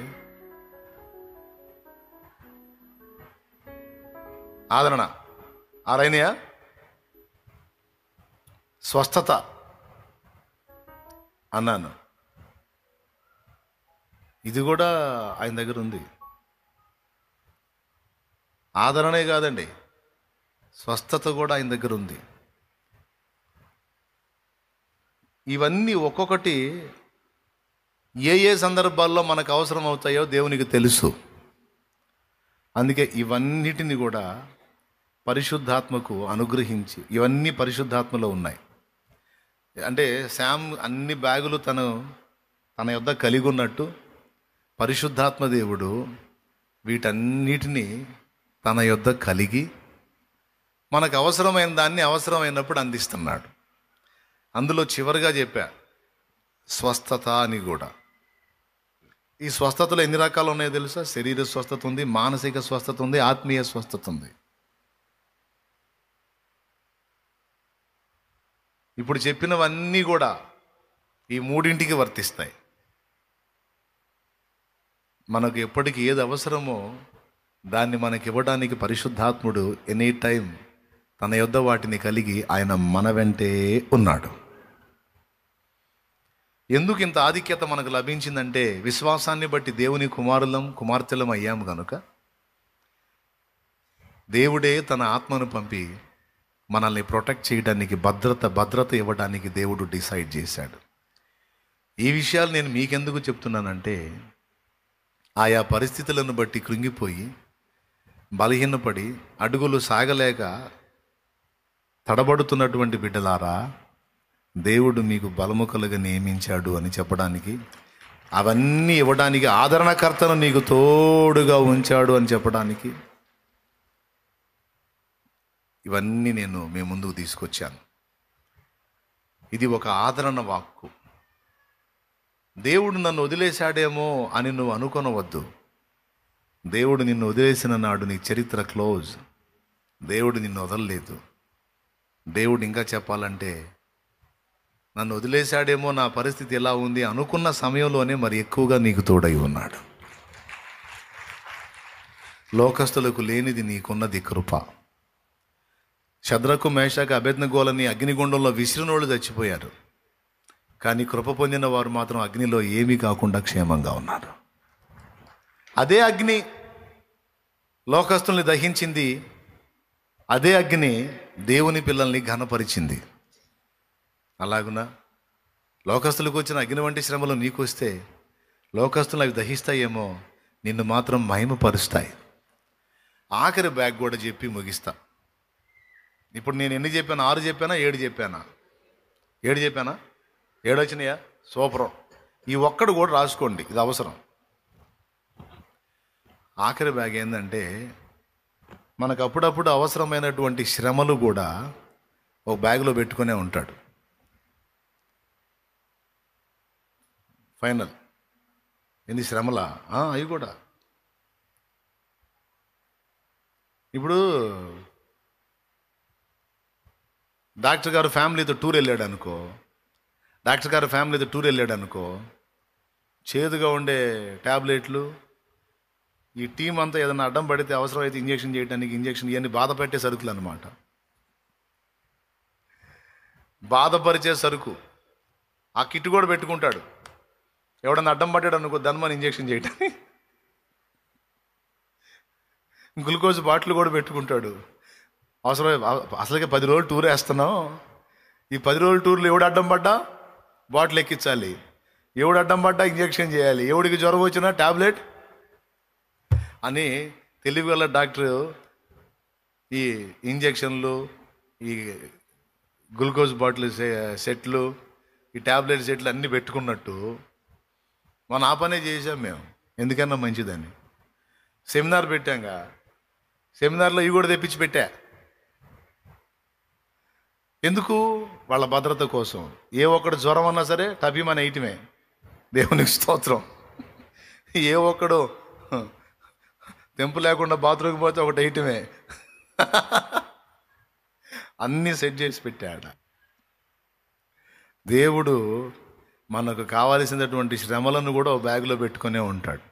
ఆదరణ. 6 అయినాయా? స్వస్థత అన్నాను, ఇది కూడా ఆయన దగ్గర ఉంది. ఆదరణే కాదండి, స్వస్థత కూడా ఆయన దగ్గర ఉంది. ఇవన్నీ ఒక్కొక్కటి ఏ ఏ సందర్భాల్లో మనకు అవసరం అవుతాయో దేవునికి తెలుసు. అందుకే ఇవన్నిటిని కూడా పరిశుద్ధాత్మకు అనుగ్రహించి, ఇవన్నీ పరిశుద్ధాత్మలో ఉన్నాయి. అంటే శామ్ అన్ని బ్యాగులు తన యొద్ద కలిగి ఉన్నట్టు పరిశుద్ధాత్మ దేవుడు వీటన్నిటినీ తన యొద్ద కలిగి మనకు అవసరమైన దాన్ని అవసరమైనప్పుడు అందిస్తున్నాడు. అందులో చివరిగా చెప్పా స్వస్థత అని కూడా. ఈ స్వస్థతలో ఎన్ని రకాలు ఉన్నాయో తెలుసా? శరీర స్వస్థత ఉంది, మానసిక స్వస్థత ఉంది, ఆత్మీయ స్వస్థత ఉంది. ఇప్పుడు చెప్పినవన్నీ కూడా ఈ మూడింటికి వర్తిస్తాయి. మనకు ఎప్పటికి ఏది అవసరమో దాన్ని మనకి ఇవ్వడానికి పరిశుద్ధాత్ముడు ఎనీ టైం తన యొద్ద వాటిని కలిగి ఆయన మన వెంటే ఉన్నాడు. ఎందుకు ఇంత ఆధిక్యత మనకు లభించిందంటే విశ్వాసాన్ని బట్టి దేవుని కుమారులం కుమార్తెలం అయ్యాము కనుక దేవుడే తన ఆత్మను పంపి మనల్ని ప్రొటెక్ట్ చేయడానికి, భద్రత ఇవ్వడానికి దేవుడు డిసైడ్ చేశాడు. ఈ విషయాలు నేను మీకెందుకు చెప్తున్నానంటే ఆయా పరిస్థితులను బట్టి కృంగిపోయి బలహీనపడి అడుగులు సాగలేక తడబడుతున్నటువంటి బిడ్డలారా, దేవుడు మీకు బలము కలుగ నియమించాడు అని చెప్పడానికి, అవన్నీ ఇవ్వడానికి, ఆదరణకర్తను నీకు తోడుగా ఉంచాడు అని చెప్పడానికి ఇవన్నీ నేను మీ ముందుకు తీసుకొచ్చాను. ఇది ఒక ఆదరణ వాక్కు. దేవుడు నన్ను వదిలేశాడేమో అని నువ్వు అనుకొనవద్దు. దేవుడు నిన్ను వదిలేసిన నాడు నీ చరిత్ర క్లోజ్. దేవుడు నిన్ను వదలలేదు. దేవుడు ఇంకా చెప్పాలంటే నన్ను వదిలేశాడేమో, నా పరిస్థితి ఎలా ఉంది అనుకున్న సమయంలోనే మరి ఎక్కువగా నీకు తోడై ఉన్నాడు. లోకస్తులకు లేనిది నీకున్నది కృప. శద్రకు మేషాకు అబేద్నెగోలని అగ్నిగుండంలో విసిరినోళ్ళు చచ్చిపోయారు, కానీ కృప పొందిన వారు మాత్రం అగ్నిలో ఏమీ కాకుండా క్షేమంగా ఉన్నారు. అదే అగ్ని లోకస్తుల్ని దహించింది, అదే అగ్ని దేవుని పిల్లల్ని ఘనపరిచింది. అలాగునా లోకస్తులకు వచ్చిన అగ్ని వంటి శ్రమలు నీకు వస్తే లోకస్తులు అవి దహిస్తాయేమో, నిన్ను మాత్రం మహిమపరుస్తాయి. ఆఖరి బ్యాగ్ కూడా చెప్పి ముగిస్తా. ఇప్పుడు నేను ఎన్ని చెప్పాను? 6 చెప్పానా? 7 చెప్పానా? 7 చెప్పానా? 7 వచ్చినాయా? సూపరం. ఈ ఒక్కడు కూడా రాసుకోండి, ఇది అవసరం. ఆఖరి బ్యాగ్ ఏంటంటే మనకు అప్పుడప్పుడు అవసరమైనటువంటి శ్రమలు కూడా ఒక బ్యాగ్లో పెట్టుకునే ఉంటాడు. ఫైనల్ ఎన్ని శ్రమలా అవి కూడా. ఇప్పుడు డాక్టర్ గారు ఫ్యామిలీతో టూర్ వెళ్ళాడు అనుకో, చేదుగా ఉండే ట్యాబ్లెట్లు, ఈ టీం అంతా ఏదైనా అడ్డం పడితే అవసరమైతే ఇంజెక్షన్ చేయడానికి ఇవన్నీ బాధ పెట్టే సరుకులు అన్నమాట. బాధపరిచే సరుకు. ఆ కిట్ కూడా పెట్టుకుంటాడు. ఎవడన్నా అడ్డం పడ్డాడు అనుకో ధన్మని ఇంజెక్షన్ చేయడానికి గ్లూకోజ్ బాటిల్ కూడా పెట్టుకుంటాడు. అవసరమే. అసలుకే 10 రోజులు టూర్ వేస్తున్నాం. ఈ 10 రోజుల టూర్లో ఎవడు అడ్డం పడ్డా బాటిల్ ఎక్కించాలి, ఎవడు అడ్డం పడ్డా ఇంజెక్షన్ చేయాలి, ఎవడికి జ్వరం వచ్చినా ట్యాబ్లెట్ అని తెలివిగల డాక్టర్ ఈ ఇంజెక్షన్లు, ఈ గ్లూకోజ్ బాటిల్ సెట్లు, ఈ ట్యాబ్లెట్ సెట్లు అన్నీ పెట్టుకున్నట్టు మన ఆ పనే చేసాం మేము. ఎందుకన్నా మంచిదని సెమినార్ పెట్టాంగా, సెమినార్లో ఇవి కూడా తెప్పించి పెట్టా. ఎందుకు? వాళ్ళ భద్రత కోసం. ఏ ఒక్కడు జ్వరం అన్నా సరే టబీమని వేయటమే. దేవునికి స్తోత్రం. ఏ ఒక్కడు తెంపు లేకుండా బాత్రూమ్కి పోతే ఒకటి వేయటమే. అన్నీ సెట్ చేసి పెట్టాడు దేవుడు. మనకు కావాల్సినటువంటి శ్రమలను కూడా ఒక బ్యాగులో పెట్టుకునే ఉంటాడు.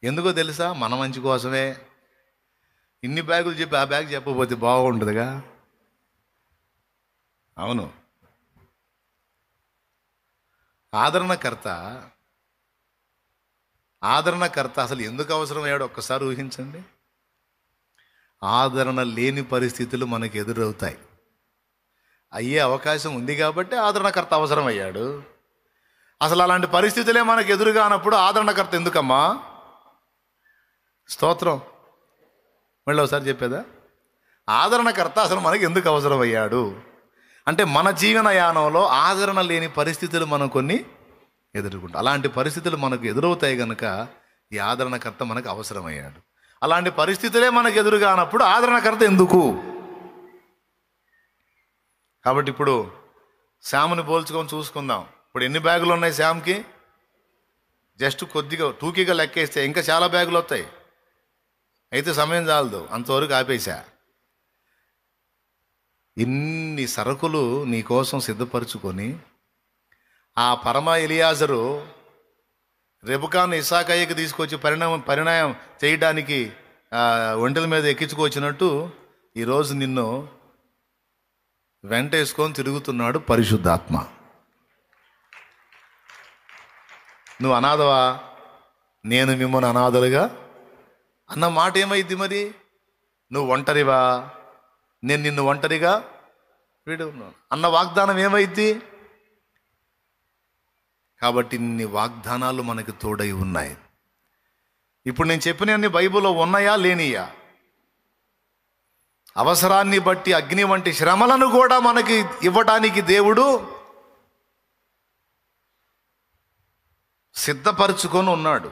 ఎందుకో తెలుసా? మన మంచి కోసమే. ఇన్ని బ్యాగులు చెప్పి ఆ బ్యాగ్ చెప్పకపోతే బాగుంటుందిగా. అవును. ఆదరణకర్త అసలు ఎందుకు అవసరమయ్యాడు ఒక్కసారి ఊహించండి. ఆదరణ లేని పరిస్థితులు మనకు ఎదురవుతాయి. అయ్యే అవకాశం ఉంది కాబట్టి ఆదరణకర్త అవసరమయ్యాడు. అసలు అలాంటి పరిస్థితులే మనకు ఎదురుగానప్పుడు ఆదరణకర్త ఎందుకమ్మా? స్తోత్రం. మళ్ళీ ఒకసారి చెప్పేదా? ఆదరణకర్త అసలు మనకి ఎందుకు అవసరమయ్యాడు అంటే మన జీవన యానంలో ఆదరణ లేని పరిస్థితులు మనం కొన్ని ఎదుర్కొంటాం. అలాంటి పరిస్థితులు మనకు ఎదురవుతాయి కనుక ఈ ఆదరణకర్త మనకు అవసరమయ్యాడు. అలాంటి పరిస్థితులే మనకు ఎదురుగానప్పుడు ఆదరణకర్త ఎందుకు? కాబట్టి ఇప్పుడు శ్యామ్ని పోల్చుకొని చూసుకుందాం. ఇప్పుడు ఎన్ని బ్యాగులు ఉన్నాయి శ్యామ్కి? జస్ట్ కొద్దిగా టూకీగా లెక్కేస్తే ఇంకా చాలా బ్యాగులు వస్తాయి. అయితే సమయం చాలదు, అంతవరకు ఆపేశా. ఇన్ని సరుకులు నీ కోసం సిద్ధపరచుకొని ఆ పరమ ఎలియాజరు రెబకాను ఇస్సాకయ్యకి తీసుకొచ్చి పరిణామం చేయడానికి ఒంటెల మీద ఎక్కించుకొచ్చినట్టు ఈరోజు నిన్ను వెంటేసుకొని తిరుగుతున్నాడు పరిశుద్ధాత్మ. నువ్వు అనాథవా? నేను మిమ్మల్ని అనాథలుగా అన్న మాట ఏమైంది మరి? నువ్వు ఒంటరివా? నేను నిన్ను ఒంటరిగా వీడు అన్న వాగ్దానం ఏమైంది? కాబట్టి ఇన్ని వాగ్దానాలు మనకి తోడై ఉన్నాయి. ఇప్పుడు నేను చెప్పినవన్నీ బైబిల్లో ఉన్నాయా లేనియా? అవసరాన్ని బట్టి అగ్ని వంటి శ్రమలను కూడా మనకి ఇవ్వటానికి దేవుడు సిద్ధపరచుకొని ఉన్నాడు.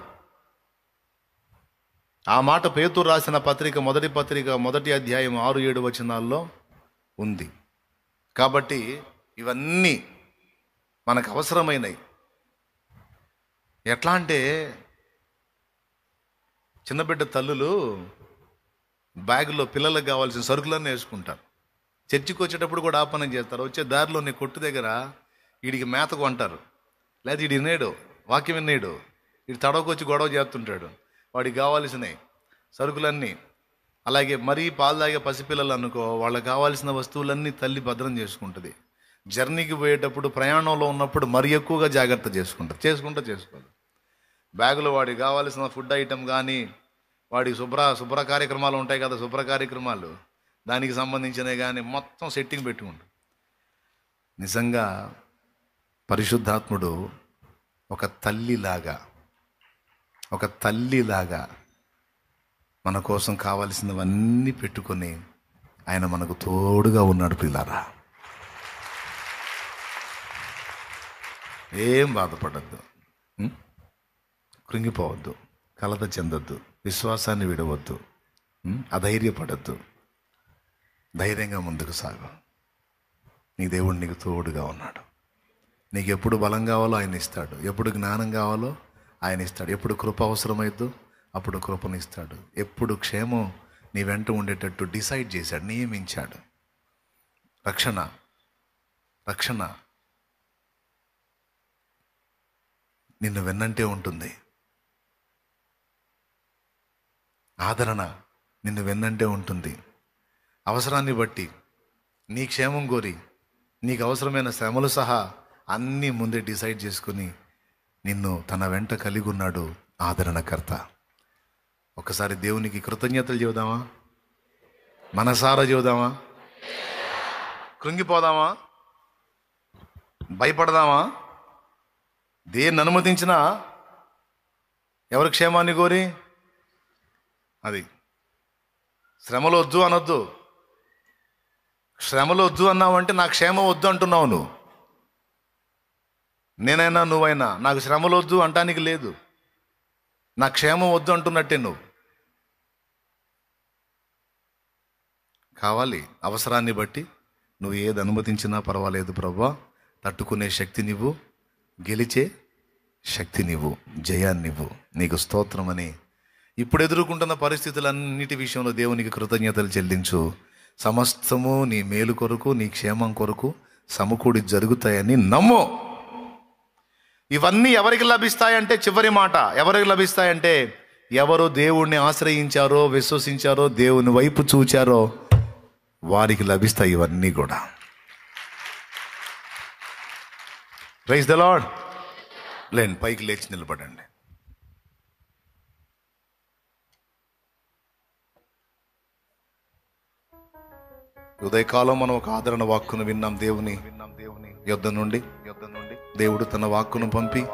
ఆ మాట పేతురు రాసిన మొదటి అధ్యాయం 6-7 వచనాల్లో ఉంది. కాబట్టి ఇవన్నీ మనకు అవసరమైనవి. ఎట్లా అంటే చిన్నబిడ్డ తల్లులు బ్యాగులో పిల్లలకు కావాల్సిన సరుకులన్నీ వేసుకుంటారు. చర్చికి వచ్చేటప్పుడు కూడా ఆ పని చేస్తారు. వచ్చే దారిలోని కొట్టు దగ్గర వీడికి మేతకు అంటారు, లేదా వీడు వినేడు, వాక్యం వినేడు, వీడు తడవకొచ్చి గొడవ చేస్తుంటాడు. వాడికి కావాల్సినవి సరుకులన్నీ. అలాగే మరీ పాలు తాగే పసిపిల్లలు అనుకో, వాళ్ళకి కావాల్సిన వస్తువులన్నీ తల్లి భద్రం చేసుకుంటుంది. జర్నీకి పోయేటప్పుడు ప్రయాణంలో ఉన్నప్పుడు మరీ ఎక్కువగా జాగ్రత్త చేసుకోవాలి. బ్యాగులో వాడికి కావాల్సిన ఫుడ్ ఐటమ్ కానీ, వాడి శుభ్ర కార్యక్రమాలు ఉంటాయి కదా, శుభ్ర కార్యక్రమాలు, దానికి సంబంధించినవి కానీ మొత్తం సెట్టింగ్ పెట్టుకుంటాడు. నిజంగా పరిశుద్ధాత్ముడు ఒక తల్లిలాగా మన కోసం కావలసినవన్నీ పెట్టుకొని ఆయన మనకు తోడుగా ఉన్నాడు. పిల్లారా, ఏం బాధపడద్దు, కృంగిపోవద్దు, కలత చెందొద్దు, విశ్వాసాన్ని విడవద్దు, అధైర్యపడద్దు. ధైర్యంగా ముందుకు సాగు. నీ దేవుడు నీకు తోడుగా ఉన్నాడు. నీకు ఎప్పుడు బలం కావాలో ఆయన ఇస్తాడు, ఎప్పుడు జ్ఞానం కావాలో ఆయన ఇస్తాడు, ఎప్పుడు కృప అవసరమైద్దో అప్పుడు కృపనిస్తాడు. ఎప్పుడు క్షేమం నీ వెంట ఉండేటట్టు డిసైడ్ చేశాడు, నియమించాడు. రక్షణ నిన్ను వెన్నంటే ఉంటుంది. ఆదరణ నిన్ను వెన్నంటే ఉంటుంది. అవసరాన్ని బట్టి నీ క్షేమం కోరి నీకు అవసరమైన శ్రమలు సహా అన్నీ ముందే డిసైడ్ చేసుకుని నిన్ను తన వెంట కలిగి ఉన్నాడు ఆదరణకర్త. ఒకసారి దేవునికి కృతజ్ఞతలు చెబుదామా? మనసారా చెబుదామా? కృంగిపోదామా? భయపడదామా? దేన్ని అనుమతించినా ఎవరి క్షేమాన్ని కోరి, అది శ్రమలు వద్దు అనొద్దు. శ్రమలు వద్దు అన్నావంటే నా క్షేమం వద్దు అంటున్నావు నువ్వు. నేనైనా నువ్వైనా నాకు శ్రమలు వద్దు అంటానికి లేదు. నా క్షేమం వద్దు అంటున్నట్టే నువ్వు. కావాలి అవసరాన్ని బట్టి నువ్వు ఏది అనుమతించినా పర్వాలేదు ప్రభువా, తట్టుకునే శక్తినివ్వు, గెలిచే శక్తినివ్వు, జయాన్నివ్వు, నీకు స్తోత్రమని ఇప్పుడు ఎదుర్కొంటున్న పరిస్థితులన్నిటి విషయంలో దేవునికి కృతజ్ఞతలు చెల్లించు. సమస్తము నీ మేలు కొరకు, నీ క్షేమం కొరకు సమకూడి జరుగుతాయని నమ్ము. ఇవన్నీ ఎవరికి లభిస్తాయంటే, చివరి మాట, ఎవరికి లభిస్తాయంటే ఎవరు దేవుణ్ణి ఆశ్రయించారో, విశ్వసించారో, దేవుని వైపు చూచారో వారికి లభిస్తాయి ఇవన్నీ కూడా. Praise the lord. లేండి, పైకి లేచి నిలబడండి. ఉదయకాలం మనం ఒక ఆదరణ వాక్కును విన్నాం దేవుని యొద్ద నుండి. దేవుడు తన వాక్కును పంపి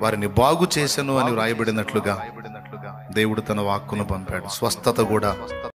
వారిని బాగు చేసెను అని వ్రాయబడినట్లుగా దేవుడు తన వాక్కును పంపాడు. స్వస్థత కూడా